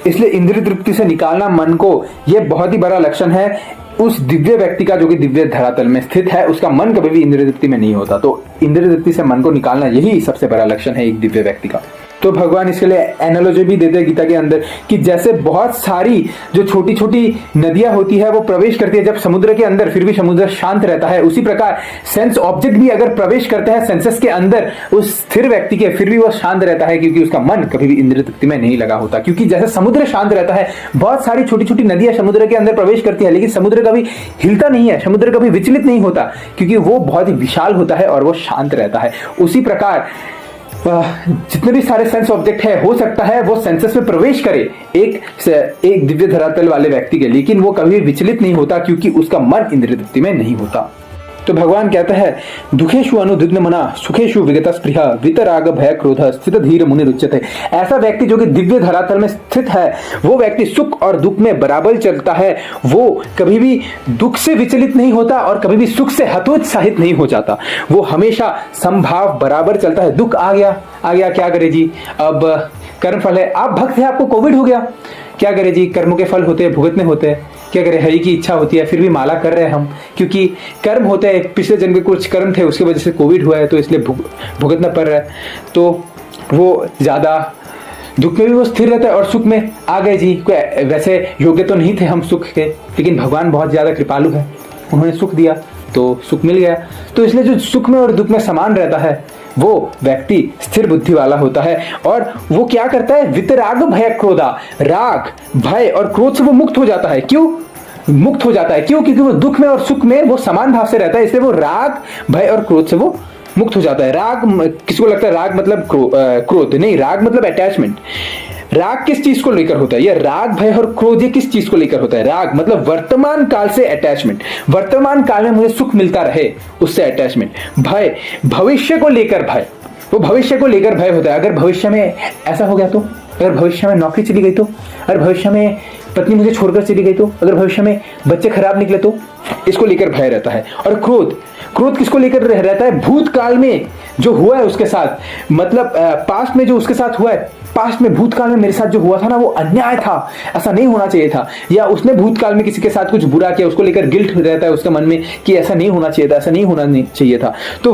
इसलिए इंद्रिय तृप्ति से निकालना मन को, यह बहुत ही बड़ा लक्षण है उस दिव्य व्यक्ति का जो कि दिव्य धरातल में स्थित है। उसका मन कभी भी इंद्रिय तृप्ति में नहीं होता। तो इंद्रिय तृप्ति से मन को निकालना यही सबसे बड़ा लक्षण है एक दिव्य व्यक्ति का। तो भगवान इसके लिए एनालॉजी भी देते हैं गीता के अंदर कि जैसे बहुत सारी जो छोटी छोटी नदियां होती है वो प्रवेश करती है जब समुद्र के अंदर, फिर भी समुद्र शांत रहता है, उसी प्रकार सेंस ऑब्जेक्ट भी अगर प्रवेश करते हैं सेंसेस के अंदर उस स्थिर व्यक्ति के, फिर भी वो शांत रहता है, क्योंकि उसका मन कभी भी इंद्रिय तृप्ति में नहीं लगा होता। क्योंकि जैसे समुद्र शांत रहता है, बहुत सारी छोटी छोटी नदियां समुद्र के अंदर प्रवेश करती है लेकिन समुद्र कभी हिलता नहीं है, समुद्र कभी विचलित नहीं होता, क्योंकि वो बहुत ही विशाल होता है और वो शांत रहता है। उसी प्रकार जितने भी सारे सेंस ऑब्जेक्ट है, हो सकता है वो सेंसेस में प्रवेश करे एक दिव्य धरातल वाले व्यक्ति के, लेकिन वो कभी विचलित नहीं होता क्योंकि उसका मन इंद्रिय तृप्ति में नहीं होता। तो भगवान कहता है दुखेशु अनुद्विग्न मना सुखेशु विगत स्पृहा वितराग भय क्रोध स्थित धीर मुनि रुच्यते। ऐसा व्यक्ति जो कि दिव्य धरातल में स्थित है, वो व्यक्ति सुख और दुख में बराबर चलता है, वो कभी भी दुख से विचलित नहीं होता और कभी भी सुख से हतोत्साहित नहीं हो जाता, वो हमेशा समभाव बराबर चलता है। दुख आ गया क्या करे जी, अब कर्म फल है, आप भक्त है, आपको कोविड हो गया, क्या करे जी, कर्मों के फल होते हैं, भुगतने होते हैं, क्या करें, हरि की इच्छा होती है, फिर भी माला कर रहे हैं हम, क्योंकि कर्म होते हैं, पिछले जन्म के कुछ कर्म थे उसकी वजह से कोविड हुआ है, तो इसलिए भुगतना पड़ रहा है, तो वो ज्यादा दुख में भी वो स्थिर रहता है और सुख में आ गए जी। वैसे योग्य तो नहीं थे हम सुख के, लेकिन भगवान बहुत ज्यादा कृपालु है, उन्होंने सुख दिया तो सुख मिल गया। तो इसलिए जो सुख में और दुख में समान रहता है वो व्यक्ति स्थिर बुद्धि वाला होता है। और वो क्या करता है, वितराग भय क्रोधा, राग भय और क्रोध से वो मुक्त हो जाता है। क्यों मुक्त हो जाता है? क्योंकि वो दुख में और सुख में वो समान भाव से रहता है, इसलिए वो राग भय और क्रोध से वो मुक्त हो जाता है। राग, किसी को लगता है राग मतलब क्रोध, नहीं, राग मतलब अटैचमेंट। राग किस चीज को लेकर होता है? ये राग भय और क्रोध ये किस चीज को लेकर होता है? राग मतलब वर्तमान काल से अटैचमेंट, वर्तमान काल में मुझे सुख मिलता रहे उससे अटैचमेंट। भय भविष्य को लेकर भय, वो भविष्य को लेकर भय होता है। अगर भविष्य में ऐसा हो गया तो, अगर भविष्य में नौकरी चली गई तो, अगर भविष्य में पत्नी मुझे छोड़कर चली गई तो, अगर भविष्य में बच्चे खराब निकले तो, इसको लेकर भय रहता है। और क्रोध, क्रोध किसको लेकर रहता है? भूतकाल में जो हुआ है उसके साथ, मतलब पास्ट में जो उसके साथ हुआ है, पास्ट में भूतकाल में मेरे साथ जो हुआ था ना वो अन्याय था, ऐसा नहीं होना चाहिए था, या उसने भूतकाल में किसी के साथ कुछ बुरा किया, उसको लेकर गिल्ट रहता है उसके मन में कि ऐसा नहीं होना चाहिए था, ऐसा नहीं होना चाहिए था। तो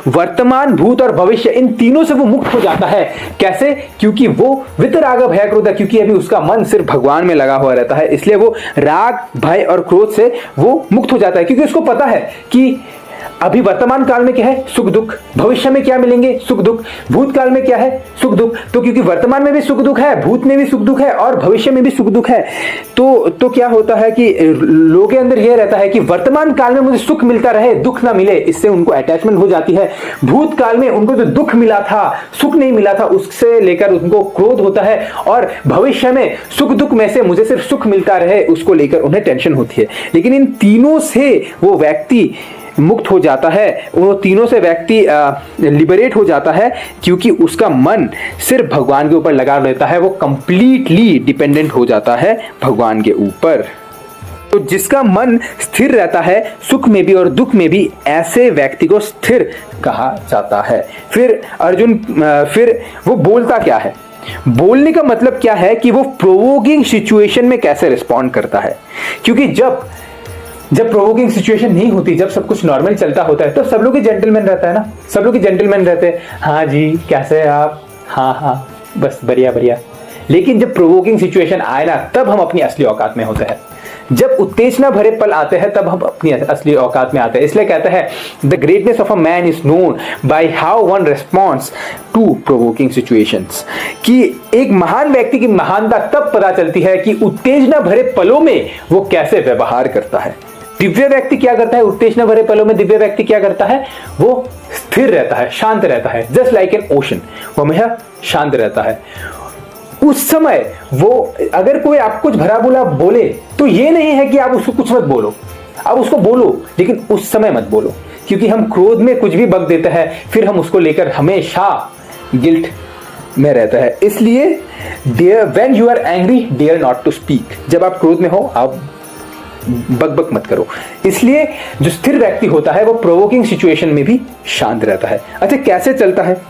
वर्तमान, भूत और भविष्य, इन तीनों से वो मुक्त हो जाता है। कैसे? क्योंकि वो वितराग भय क्रोध है, क्योंकि अभी उसका मन सिर्फ भगवान में लगा हुआ रहता है, इसलिए वो राग भय और क्रोध से वो मुक्त हो जाता है। क्योंकि उसको पता है कि अभी वर्तमान काल में क्या है? सुख दुख। भविष्य में क्या मिलेंगे? सुख दुख। भूतकाल में क्या है? सुख दुख। तो क्योंकि वर्तमान में भी सुख दुख है, भूत में भी सुख दुख है और भविष्य में भी सुख दुख है, तो क्या होता है कि लोगों के अंदर यह रहता है कि वर्तमान काल में मुझे सुख मिलता रहे, दुख ना मिले, इससे उनको अटैचमेंट हो जाती है। भूतकाल में उनको जो दुख मिला था, सुख नहीं मिला था, उससे लेकर उनको क्रोध होता है, और भविष्य में सुख दुख में से मुझे सिर्फ सुख मिलता रहे, उसको लेकर उन्हें टेंशन होती है। लेकिन इन तीनों से वो व्यक्ति मुक्त हो जाता है, वो तीनों से व्यक्ति लिबरेट हो जाता है, क्योंकि उसका मन सिर्फ भगवान के ऊपर लगा रहता है, वो कंप्लीटली डिपेंडेंट हो जाता है भगवान के ऊपर। तो जिसका मन स्थिर रहता है सुख में भी और दुख में भी, ऐसे व्यक्ति को स्थिर कहा जाता है। फिर अर्जुन, फिर वो बोलता क्या है? बोलने का मतलब क्या है कि वो प्रोवोकिंग सिचुएशन में कैसे रिस्पॉन्ड करता है। क्योंकि जब प्रोवोकिंग सिचुएशन नहीं होती, जब सब कुछ नॉर्मल चलता होता है, तो सब लोग जेंटलमैन रहता है ना, सब लोग जेंटलमैन रहते हैं, हाँ जी कैसे हैं आप, हाँ बस बढ़िया बढ़िया। लेकिन जब प्रोवोकिंग सिचुएशन आए ना, तब हम अपनी असली औकात में होते हैं। जब उत्तेजना भरे पल आते हैं तब हम अपनी असली औकात में आते हैं। इसलिए कहते हैं the greatness of a man is known by how one responds to provoking situations, कि एक महान व्यक्ति की महानता तब पता चलती है कि उत्तेजना भरे पलों में वो कैसे व्यवहार करता है। दिव्य व्यक्ति क्या करता है? उत्तेजना भरे पलों में दिव्य व्यक्ति क्या करता है? वो स्थिर रहता है, शांत रहता है, जस्ट लाइक एन ओशन, वो हमेशा शांत रहता है। उस समय वो, अगर कोई आप कुछ भला बुरा बोले तो ये नहीं है कि आप उसको कुछ मत बोलो, आप उसको बोलो, लेकिन उस समय मत बोलो, क्योंकि हम क्रोध में कुछ भी बक देते हैं, फिर हम उसको लेकर हमेशा गिल्ट में रहता है। इसलिए when you are angry dare not to speak, जब आप क्रोध में हो आप बक मत करो। इसलिए जो स्थिर व्यक्ति होता है वो प्रोवोकिंग सिचुएशन में भी शांत रहता है। अच्छा, कैसे चलता है?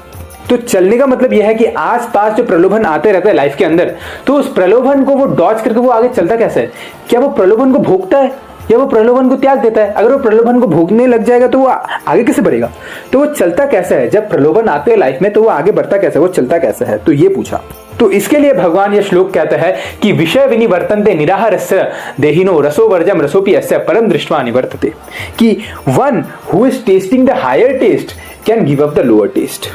तो चलने का मतलब यह है कि आसपास जो प्रलोभन आते रहते हैं लाइफ के अंदर, तो उस प्रलोभन को वो डॉज करके वो आगे चलता कैसे है? क्या वो प्रलोभन को भोगता है या वो प्रलोभन को त्याग देता है? अगर वो प्रलोभन को भोगने लग जाएगा तो वो आगे कैसे बढ़ेगा? तो वो चलता कैसे है? जब प्रलोभन आते हैं लाइफ में तो वो आगे बढ़ता कैसे, वो चलता कैसे है? तो ये पूछा। तो इसके लिए भगवान ये श्लोक कहता है कि विषय विनिवर्तन्ते निराहारस्य देहिनो रसो वर्जम रसोपि अस्य परम दृष्ट्वा निवर्तते, कि one who is tasting the higher taste can give up the lower taste.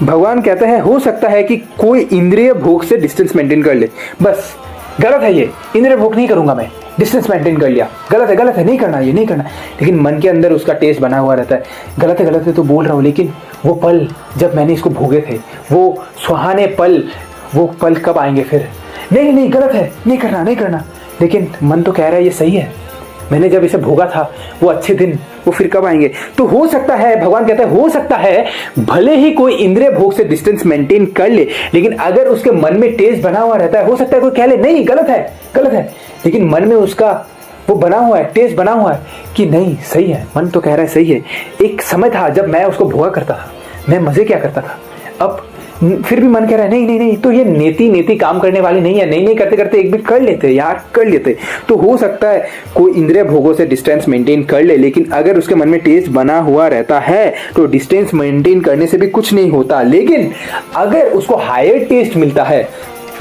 भगवान कहते हैं हो सकता है कि कोई इंद्रिय भोग से डिस्टेंस मेंटेन कर ले, बस गलत है ये, इंद्रिय भोग नहीं करूंगा मैं, डिस्टेंस मेंटेन कर लिया, गलत है नहीं करना, ये नहीं करना, लेकिन मन के अंदर उसका टेस्ट बना हुआ रहता है, गलत है तो बोल रहा हूँ, लेकिन वो पल जब मैंने इसको भोगे थे, वो सुहाने पल, वो पल कब आएंगे फिर? नहीं गलत है, नहीं करना, लेकिन मन तो कह रहा है ये सही है, मैंने जब इसे भोगा था वो अच्छे दिन वो फिर कब आएंगे। तो हो सकता है, भगवान कहता है हो सकता है भले ही कोई इंद्रिय भोग से डिस्टेंस मेंटेन कर ले, लेकिन अगर उसके मन में टेस्ट बना हुआ रहता है, हो सकता है कोई कह ले नहीं गलत है गलत है, लेकिन मन में उसका वो बना हुआ है, टेस्ट बना हुआ है कि नहीं सही है, मन तो कह रहा है सही है। एक समय था जब मैं उसको भोगा करता था, मैं मजे क्या करता था, अब फिर भी मन कह रहा है नहीं नहीं नहीं। तो ये नीति काम करने वाली नहीं है, नहीं करते करते एक भी कर लेते यार, कर लेते। तो हो सकता है कोई इंद्रिय भोगों से डिस्टेंस मेंटेन कर ले, लेकिन अगर उसके मन में टेस्ट बना हुआ रहता है तो डिस्टेंस मेंटेन करने से भी कुछ नहीं होता। लेकिन अगर उसको हायर टेस्ट मिलता है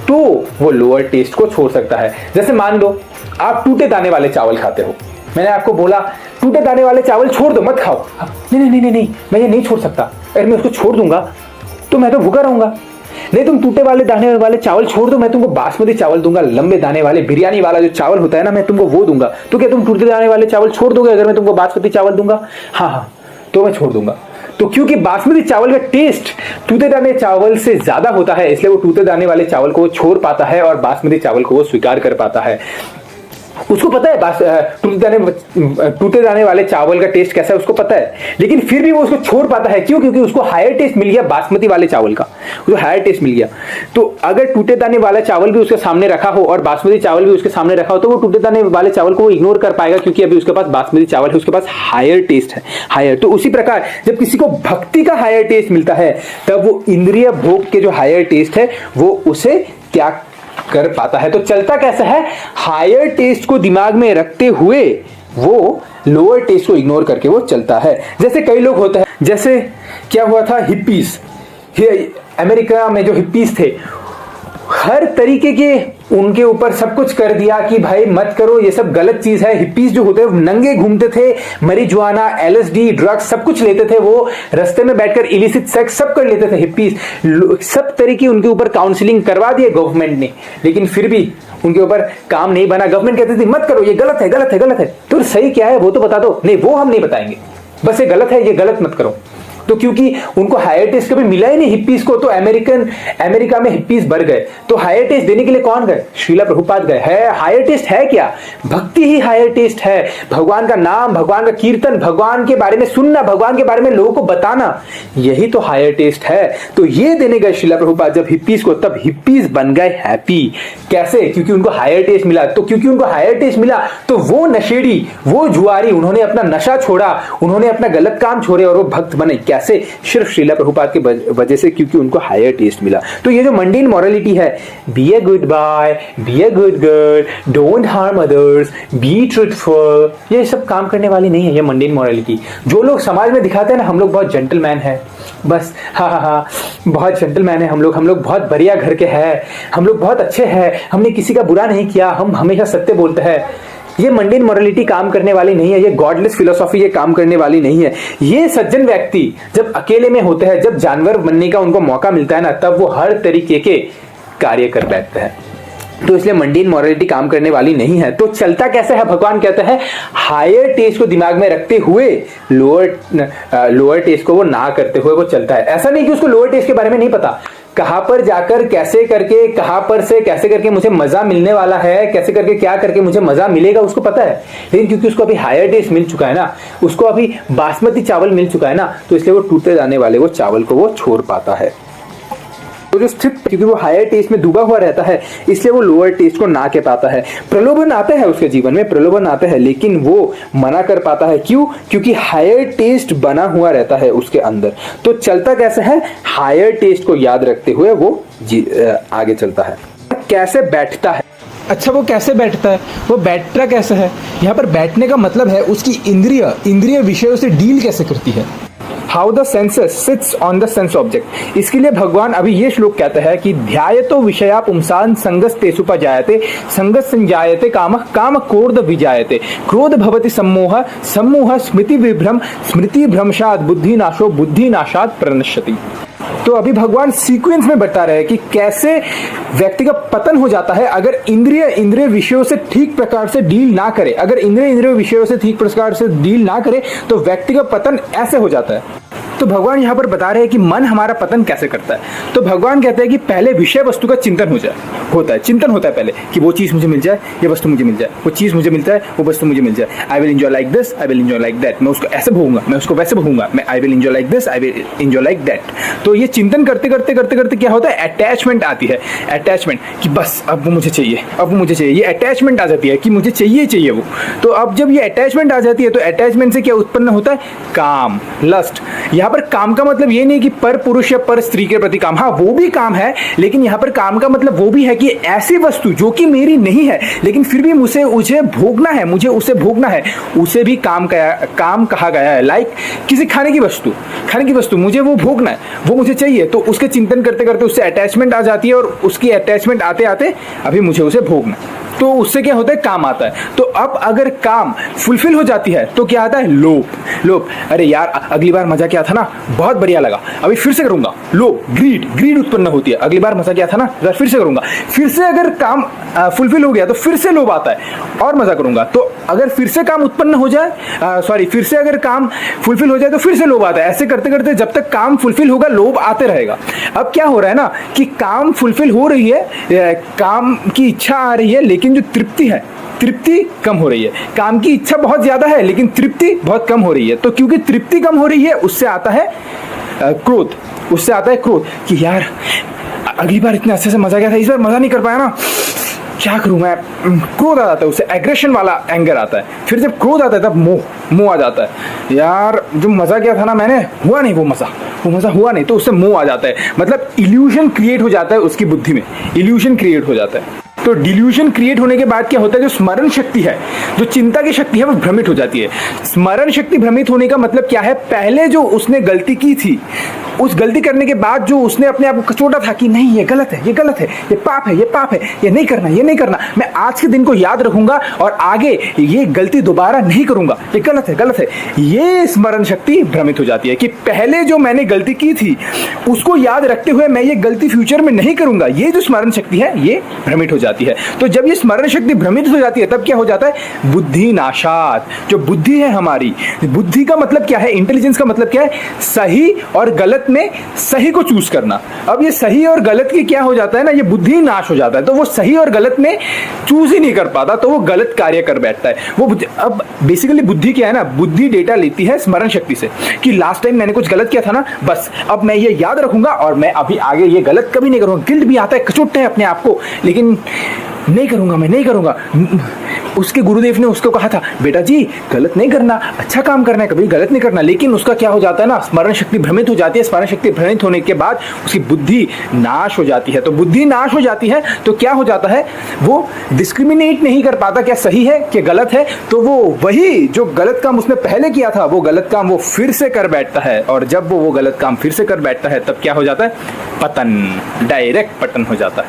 तो वो लोअर टेस्ट को छोड़ सकता है। जैसे मान लो आप टूटे दाने वाले चावल खाते हो, मैंने आपको बोला टूटे दाने वाले चावल छोड़ दो, मत खाओ। नहीं नहीं नहीं नहीं, मैं ये नहीं छोड़ सकता, अगर मैं उसको छोड़ दूंगा तो मैं तो भूखा रहूंगा। नहीं, तुम टूटे वाले दाने वाले चावल छोड़ दो, मैं तुमको बासमती चावल दूंगा, लंबे दाने वाले बिरयानी वाला जो चावल होता है ना, मैं तुमको वो दूंगा। तो क्या तुम टूटे दाने वाले चावल छोड़ दोगे अगर मैं तुमको बासमती चावल दूंगा? हाँ हाँ, तो मैं छोड़ दूंगा। तो क्योंकि बासमती चावल का टेस्ट टूटे दाने चावल से ज्यादा होता है, इसलिए वो टूटे दाने वाले चावल को छोड़ पाता है और बासमती चावल को वो स्वीकार कर पाता है। उसको पता है टूटे दाने वाले चावल का टेस्ट कैसा है, उसको पता है, लेकिन फिर भी वो उसको छोड़ पाता है। क्यों? क्योंकि उसको हायर टेस्ट मिल गया बासमती वाले चावल का, उसको हायर टेस्ट मिल गया। तो अगर टूटे दाने वाला चावल भी उसके सामने रखा हो और बासमती चावल भी उसके सामने रखा हो, तो वो टूटे दाने वाले चावल को वो इग्नोर कर पाएगा, क्योंकि अभी उसके पास बासमती चावल है, उसके पास हायर टेस्ट है, हायर। तो उसी प्रकार जब किसी को भक्ति का हायर टेस्ट मिलता है, तब वो इंद्रिय भोग के जो हायर टेस्ट है वो उसे त्याग कर पाता है। तो चलता कैसा है, हायर टेस्ट को दिमाग में रखते हुए वो लोअर टेस्ट को इग्नोर करके वो चलता है। जैसे कई लोग होते हैं, जैसे क्या हुआ था, हिप्पीज, अमेरिका में जो हिप्पीज थे, हर तरीके के उनके ऊपर सब कुछ कर दिया कि भाई मत करो, ये सब गलत चीज है। हिप्पीज जो होते हैं नंगे घूमते थे, मरीजुआना, एलएसडी, ड्रग्स सब कुछ लेते थे, वो रास्ते में बैठकर इलिसिट सेक्स सब कर लेते थे हिप्पीज। सब तरीके उनके ऊपर काउंसलिंग करवा दिए गवर्नमेंट ने, लेकिन फिर भी उनके ऊपर काम नहीं बना। गवर्नमेंट कहती थी मत करो, ये गलत है गलत है गलत है। तो सही क्या है वो तो बता दो। नहीं, वो हम नहीं बताएंगे, बस ये गलत है, ये गलत मत करो। तो क्योंकि उनको हायर टेस्ट कभी मिला ही नहीं हिप्पीज को, तो अमेरिका में हिप्पीज बढ़ गए। तो हायर टेस्ट देने के लिए कौन गए? श्रीला प्रभुपाद गए। है हायर टेस्ट है क्या? भक्ति ही हायर टेस्ट है। भगवान का नाम, भगवान का कीर्तन, भगवान के बारे में सुनना, भगवान के बारे में लोगों को बताना, यही तो हायर टेस्ट है। तो ये देने गए श्रीला प्रभुपाद जब हिप्पीज को, तब हिप्पीज बन गए हैप्पी। कैसे? क्योंकि उनको हायर टेस्ट मिला। तो क्योंकि उनको हायर टेस्ट मिला तो वो नशेड़ी, वो जुआरी, उन्होंने अपना नशा छोड़ा, उन्होंने अपना गलत काम छोड़े और वो भक्त बने। कैसे? सिर्फ श्रीला प्रभुपाद की वजह से, क्योंकि उनको हायर टेस्ट मिला। तो ये जो मंडीन मॉरलिटी है, be a good boy, be a good girl, don't harm others, be truthful, ये सब काम करने वाली नहीं है ये मंडीन मॉरलिटी। जो लोग समाज में दिखाते हैं ना, हम लोग बहुत जेंटलमैन है, बस हाँ हाँ हाँ बहुत जेंटलमैन है हम लोग बहुत बढ़िया घर के हैं, हम लोग बहुत अच्छे हैं, हमने किसी का बुरा नहीं किया, हम हमेशा सत्य बोलते हैं, ये मंडेन मॉरलिटी काम करने वाली नहीं है। ये गॉडलेस फिलोसॉफी ये काम करने वाली नहीं है। ये सज्जन व्यक्ति जब अकेले में होते हैं, जब जानवर बनने का उनको मौका मिलता है ना, तब वो हर तरीके के कार्य कर बैठते हैं। तो इसलिए मंडेन मॉरलिटी काम करने वाली नहीं है। तो चलता कैसे है, भगवान कहते हैं हायर टेस्ट को दिमाग में रखते हुए लोअर टेस्ट को वो ना करते हुए वो चलता है। ऐसा नहीं कि उसको लोअर टेस्ट के बारे में नहीं पता, कहां पर जाकर कैसे करके, कहां पर से कैसे करके मुझे मजा मिलने वाला है, कैसे करके क्या करके मुझे मजा मिलेगा, उसको पता है। लेकिन क्योंकि उसको अभी हायर टेस्ट मिल चुका है ना, उसको अभी बासमती चावल मिल चुका है ना, तो इसलिए वो टूटे जाने वाले वो चावल को वो छोड़ पाता है। तो जो स्थित, क्योंकि वो हायर टेस्ट में डूबा हुआ रहता है, इसलिए वो लोअर टेस्ट को ना कह पाता है। प्रलोभन आते हैं उसके जीवन में, प्रलोभन आते हैं, लेकिन वो मना कर पाता है। क्यों? क्योंकि हायर टेस्ट बना हुआ रहता है उसके अंदर। तो चलता कैसे है, हायर टेस्ट को याद रखते हुए वो आगे चलता है। कैसे बैठता है? अच्छा, वो कैसे बैठता है, वो बैठता कैसे है? यहाँ पर बैठने का मतलब है उसकी इंद्रिय विषयों से डील कैसे करती है। How the senses sits on the sense object. इसके लिए भगवान अभी ये श्लोक कहते हैं कि ध्यायतो विषया पुंसान संगस्तेषुपजायते, संगस संजायते कामः, काम क्रोध विजायते, क्रोध भवति सम्मोह, सम्मोह स्मृति विभ्रम, स्मृति भ्रंशात् बुद्धिनाशो, बुद्धिनाशात् प्रणश्यति। तो अभी भगवान सीक्वेंस में बता रहे हैं कि कैसे व्यक्ति का पतन हो जाता है अगर इंद्रिय विषयों से ठीक प्रकार से डील ना करे। अगर इंद्रिय विषयों से ठीक प्रकार से डील ना करे तो व्यक्ति का पतन ऐसे हो जाता है। तो भगवान यहाँ पर बता रहे हैं कि मन हमारा पतन कैसे करता है। तो भगवान कहते हैं कि पहले विषय वस्तु का चिंतन होता है, चिंतन होता है पहले कि वो चीज़ मुझे मिल जाए, ये वस्तु मुझे मिल जाए, वो चीज़ मुझे मिल जाए, वो वस्तु मुझे मिल जाए। I will enjoy like this, I will enjoy like that. मैं उसको ऐसे भोगूंगा, मैं उसको वैसे भोगूंगा, मैं I will enjoy like this, I will enjoy like that. तो ये चिंतन करते करते करते करते क्या होता है, अटैचमेंट आती है। अटैचमेंट कि बस अब वो मुझे चाहिए, अब वो मुझे चाहिए, ये अटैचमेंट आ जाती है कि मुझे चाहिए वो। तो अब जब ये अटैचमेंट आ जाती है तो अटैचमेंट से क्या उत्पन्न होता है, काम, लस्ट। यहाँ पर काम का मतलब ये नहीं कि पर पुरुष या पर स्त्री के प्रति काम, हाँ वो भी काम है, लेकिन यहाँ पर काम का मतलब वो भी है कि ऐसी वस्तु जो कि मेरी नहीं है लेकिन फिर भी मुझे उसे भोगना है, मुझे उसे भोगना है, उसे भी काम कहा गया है। लाइक किसी खाने की वस्तु मुझे वो भोगना है, वो मुझे चाहिए, तो उसके चिंतन करते करते उससे अटैचमेंट आ जाती है और उसकी अटैचमेंट आते आते अभी मुझे उसे भोगना है, तो उससे क्या होता है, काम आता है। तो अब अगर काम फुलफिल हो जाती है तो क्या आता है, लोभ। अरे यार अगली बार मजा क्या था ना, बहुत बढ़िया लगा, अभी फिर से करूंगा। लोभ, ग्रीड उत्पन्न होती है। अगली बार मजा क्या था ना, फिर से करूंगा। फिर से अगर काम फुलफिल हो गया तो फिर से लोभ आता है और मजा करूंगा। तो अगर फिर से काम उत्पन्न हो जाए, फिर से अगर काम फुलफिल हो जाए तो फिर से लोभ आता है। ऐसे करते करते जब तक काम फुलफिल होगा लोभ आते रहेगा। अब क्या हो रहा है ना कि काम फुलफिल हो रही है, काम की इच्छा आ रही है, लेकिन जो तृप्ति है, तृप्ति कम हो रही है। काम की इच्छा बहुत ज्यादा है लेकिन तृप्ति बहुत कम हो रही है। तो क्योंकि तृप्ति कम हो रही है उससे आता है क्रोध, कि यार अगली बार इतने अच्छे से मजा गया था, इस बार मजा नहीं कर पाया ना, क्या करूं मैं। क्रोध आ जाता है, उससे एग्रेशन वाला एंगर आता है। फिर जब क्रोध आता है तब मोह आ जाता है। यार जो मजा किया था ना मैंने, हुआ नहीं वो मजा हुआ नहीं, तो उससे मोह आ जाता है। मतलब इल्यूजन क्रिएट हो जाता है उसकी बुद्धि में, इल्यूजन क्रिएट हो जाता है। तो डिल्यूजन क्रिएट होने के बाद क्या होता है, जो स्मरण शक्ति है, जो चिंता की शक्ति है, वो भ्रमित हो जाती है। स्मरण शक्ति भ्रमित होने का मतलब क्या है, पहले जो उसने गलती की थी, उस गलती करने के बाद जो उसने अपने आप को कचोटा था कि नहीं ये गलत है, ये पाप है, ये नहीं करना, मैं आज के दिन को याद रखूंगा और आगे ये गलती दोबारा नहीं करूंगा, ये गलत है। ये स्मरण शक्ति भ्रमित हो जाती है कि पहले जो मैंने गलती की थी उसको याद रखते हुए मैं ये गलती फ्यूचर में नहीं करूंगा। ये जो स्मरण शक्ति है ये भ्रमित हो जाती है। तो जब ये स्मरण शक्ति भ्रमित हो जाती है तब क्या हो जाता है, बुद्धि नाशात। जो बुद्धि है हमारी, बुद्धि का मतलब क्या है, इंटेलिजेंस का मतलब क्या है, सही और गलत में सही को चूज करना। अब ये सही और गलत की क्या हो जाता है ना, ये बुद्धि नाश हो जाता है। तो वो सही और गलत में चूज ही नहीं कर पाता, तो वो गलत कार्य कर बैठता है। वो अब बेसिकली बुद्धि क्या है ना, बुद्धि डेटा लेती है स्मरण शक्ति से कि लास्ट टाइम मैंने कुछ गलत किया था ना, बस अब मैं ये याद रखूंगा और मैं अभी आगे ये गलत कभी नहीं करूंगा। गिल्ट भी आता है, कचोटते हैं अपने आप को, लेकिन नहीं करूंगा। उसके गुरुदेव ने उसको कहा था, बेटा जी गलत नहीं करना, अच्छा काम करना है, कभी गलत नहीं करना। लेकिन उसका क्या हो जाता है ना, स्मरण शक्ति भ्रमित हो जाती है। स्मरण शक्ति भ्रमित होने के बाद उसकी बुद्धि नाश हो जाती है। तो बुद्धि नाश हो जाती है तो क्या हो जाता है, वो डिस्क्रिमिनेट नहीं कर पाता क्या सही है क्या गलत है। तो वो वही जो गलत काम उसने पहले किया था वो गलत काम वो फिर से कर बैठता है। और जब वो गलत काम फिर से कर बैठता है तब क्या हो जाता है, पतन, डायरेक्ट पतन हो जाता है।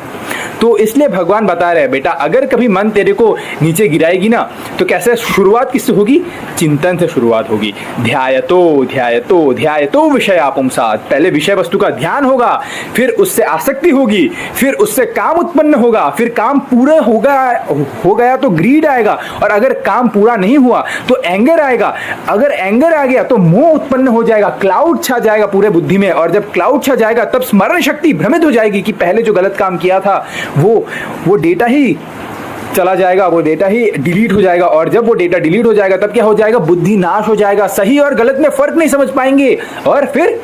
तो इसलिए भगवान बता रहे हैं, बेटा अगर कभी मन तेरे को नीचे गिराएगी ना तो कैसे शुरुआत किससे होगी, चिंतन से शुरुआत होगी। ध्यायतो विषयापुंसात्, पहले विषय वस्तु का ध्यान होगा, फिर उससे आसक्ति होगी, फिर उससे काम उत्पन्न होगा, फिर काम पूरा हो गया तो ग्रीड आएगा, और अगर काम पूरा नहीं हुआ तो एंगर आएगा। अगर एंगर आ गया तो मोह उत्पन्न हो जाएगा, क्लाउड छा जाएगा पूरे बुद्धि में, और जब क्लाउड छा जाएगा तब स्मरण शक्ति भ्रमित हो जाएगी कि पहले जो गलत काम किया था वो डेटा ही चला जाएगा, वो डेटा ही डिलीट हो जाएगा। और जब वो डेटा डिलीट हो जाएगा तब क्या हो जाएगा, बुद्धि नाश हो जाएगा, सही और गलत में फर्क नहीं समझ पाएंगे और फिर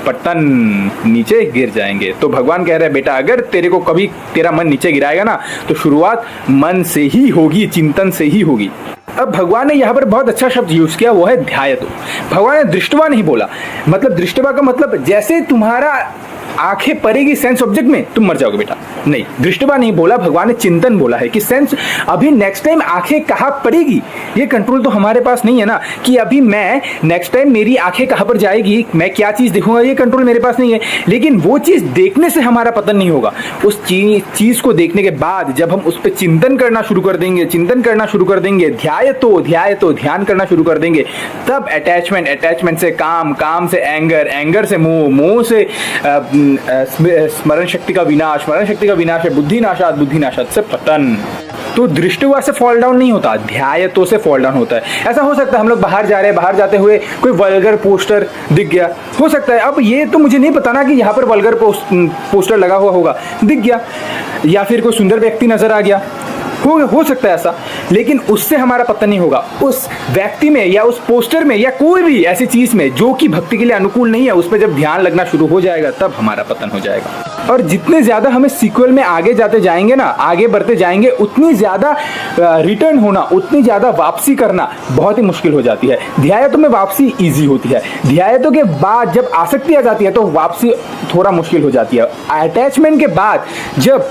पतन, नीचे गिर जाएंगे। तो भगवान कह रहे हैं, बेटा अगर तेरे को कभी तेरा मन नीचे गिराएगा ना तो शुरुआत मन से ही होगी, चिंतन से ही होगी। अब भगवान ने यहाँ पर बहुत अच्छा शब्द यूज किया, वो है ध्यायतो। भगवान ने दृष्टवा नहीं बोला, मतलब दृष्टवा का मतलब जैसे तुम्हारा आंखें पड़ेगी सेंस ऑब्जेक्ट में तुम मर जाओगे बेटा, नहीं, दृष्टवा नहीं बोला, भगवान ने चिंतन बोला है कि सेंस, अभी नेक्स्ट टाइम आंखें कहाँ पड़ेगी ये कंट्रोल तो हमारे पास नहीं है ना, कि अभी मैं नेक्स्ट टाइम मेरी आंखें कहाँ पर जाएगी, मैं क्या चीज देखूंगा, ये कंट्रोल मेरे पास नहीं है। लेकिन वो चीज देखने से हमारा पतन नहीं होगा। उस चीज को देखने के बाद जब हम उस पर चिंतन करना शुरू कर देंगे, ध्यायतो ध्यान करना शुरू कर देंगे, तब अटैचमेंट से काम से एंगर से मोह से स्मरण शक्ति का विनाश है बुद्धि नाशात से पतन। तो दृष्टिवा से फॉल डाउन नहीं होता, ध्यायतों से फॉल डाउन होता है। ऐसा हो सकता है हम लोग बाहर जा रहे हैं, बाहर जाते हुए कोई वल्गर पोस्टर दिख गया, हो सकता है, अब ये तो मुझे नहीं पता ना कि यहाँ पर वल्गर पोस्टर लगा हुआ होगा, दिख गया, या फिर कोई सुंदर व्यक्ति नजर आ गया, हो सकता है ऐसा, लेकिन उससे हमारा पतन नहीं होगा। उस व्यक्ति में या उस पोस्टर में या कोई भी ऐसी चीज में जो कि भक्ति के लिए अनुकूल नहीं है, उस पर जब ध्यान लगना शुरू हो जाएगा तब हमारा पतन हो जाएगा। और जितने ज्यादा हमें सीक्वल में आगे जाते जाएंगे ना, आगे बढ़ते जाएंगे, उतनी ज्यादा रिटर्न होना, उतनी ज्यादा वापसी करना बहुत ही मुश्किल हो जाती है। ध्यायतों में वापसी ईजी होती है, ध्यायतों के बाद जब आसक्ति आ जाती है तो वापसी थोड़ा मुश्किल हो जाती है। अटैचमेंट के बाद जब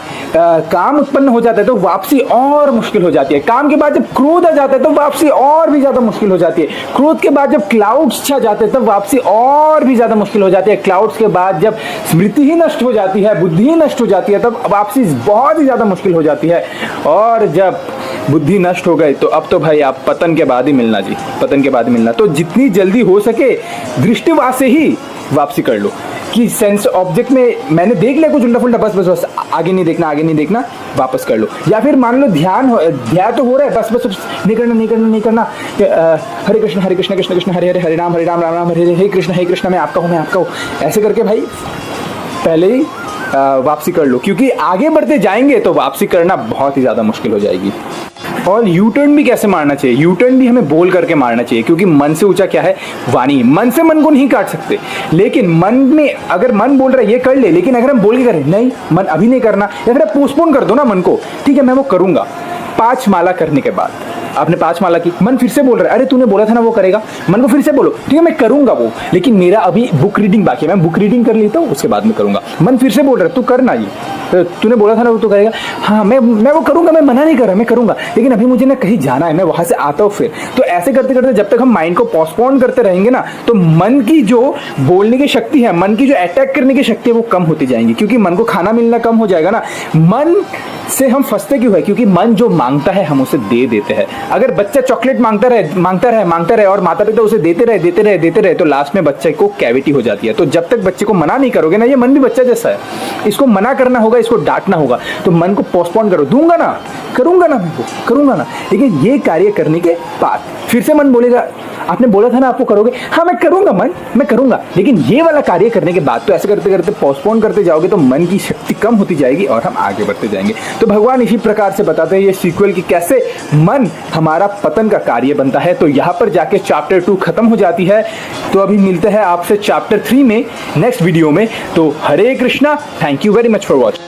काम उत्पन्न हो जाता है तो वापसी और मुश्किल हो जाती है। काम के बाद जब क्रोध आ जाता है तो वापसी और भी ज्यादा मुश्किल हो जाती है। क्रोध के बाद जब क्लाउड्स छा जाते हैं तब वापसी और भी ज्यादा मुश्किल हो जाती है। क्लाउड्स के बाद जब स्मृति ही नष्ट हो जाती है, बुद्धि ही नष्ट हो जाती है, तब वापसी बहुत ही ज्यादा मुश्किल हो जाती है। और जब बुद्धि नष्ट हो गई तो अब तो भाई आप पतन के बाद ही मिलना जी, पतन के बाद ही मिलना। तो जितनी जल्दी हो सके दृष्टिवास से ही वापसी कर लो कि सेंस ऑब्जेक्ट में मैंने देख लिया कुछ उल्टा फुल्टा, बस बस बस आगे नहीं देखना, आगे नहीं देखना, वापस कर लो। या फिर मान लो ध्यान तो हो रहा है, बस बस नहीं करना नहीं करना नहीं करना, हरे कृष्ण कृष्ण कृष्ण हरे हरे, हरे राम राम राम हरे हरे, हे कृष्ण मैं आपका हूँ, मैं आपका हूँ, ऐसे करके भाई पहले ही वापसी कर लो, क्योंकि आगे बढ़ते जाएंगे तो वापसी करना बहुत ही ज़्यादा मुश्किल हो जाएगी। और यू टर्न भी कैसे मारना चाहिए? यू टर्न भी हमें बोल करके मारना चाहिए, क्योंकि मन से ऊंचा क्या है? वाणी। मन से मन को नहीं काट सकते, लेकिन मन में अगर मन बोल रहा है ये कर ले, लेकिन अगर हम बोल के करें नहीं मन अभी नहीं करना, या फिर आप पोस्टपोन कर दो ना मन को, ठीक है मैं वो करूंगा। 5 माला करने के बाद आपने 5 माला की, मन फिर से बोल रहा है अरे तूने बोला था ना वो करेगा, मन को फिर से बोलो ठीक है मैं करूंगा वो, लेकिन मेरा अभी बुक रीडिंग बाकी है, मैं बुक रीडिंग कर लेता हूँ उसके बाद में करूंगा। मन फिर से बोल रहा है तू करना ये, तो तूने बोला था ना वो तो करेगा, हाँ मैं वो करूंगा, मैं मना नहीं कर रहा, मैं करूंगा, लेकिन अभी मुझे ना कहीं जाना है, मैं वहां से आता हूँ फिर। तो ऐसे करते करते जब तक हम माइंड को पोस्टपोन करते रहेंगे ना, तो मन की जो बोलने की शक्ति है, मन की जो अटैक करने की शक्ति है वो कम होती जाएंगी, क्योंकि मन को खाना मिलना कम हो जाएगा ना। मन से हम फंसते क्यों है? क्योंकि मन जो मांगता है हम उसे दे देते हैं। अगर बच्चा चॉकलेट मांगता रहे और माता पिता उसे देते रहे तो लास्ट में बच्चे को कैविटी हो जाती है। तो जब तक बच्चे को मना नहीं करोगे ना, ये मन भी बच्चा जैसा है, इसको मना करना होगा, इसको डांटना होगा, तो मन को पोस्टपोन करो, दूंगा ना, करूंगा ना, मैं वो करूंगा ना, लेकिन ये कार्य करने के बाद फिर से मन बोलेगा आपने बोला था ना आपको करोगे, हाँ मैं करूंगा मन, मैं करूंगा, लेकिन ये वाला कार्य करने के बाद। तो ऐसे करते करते पोस्टपोन करते जाओगे तो मन की शक्ति कम होती जाएगी और हम आगे बढ़ते जाएंगे। तो भगवान इसी प्रकार से बताते हैं ये सीक्वल की कैसे मन हमारा पतन का कार्य बनता है। तो यहाँ पर जाके चैप्टर 2 खत्म हो जाती है। तो अभी मिलते हैं आपसे चैप्टर 3 में नेक्स्ट वीडियो में। तो Hare Krishna, thank you very much for watching.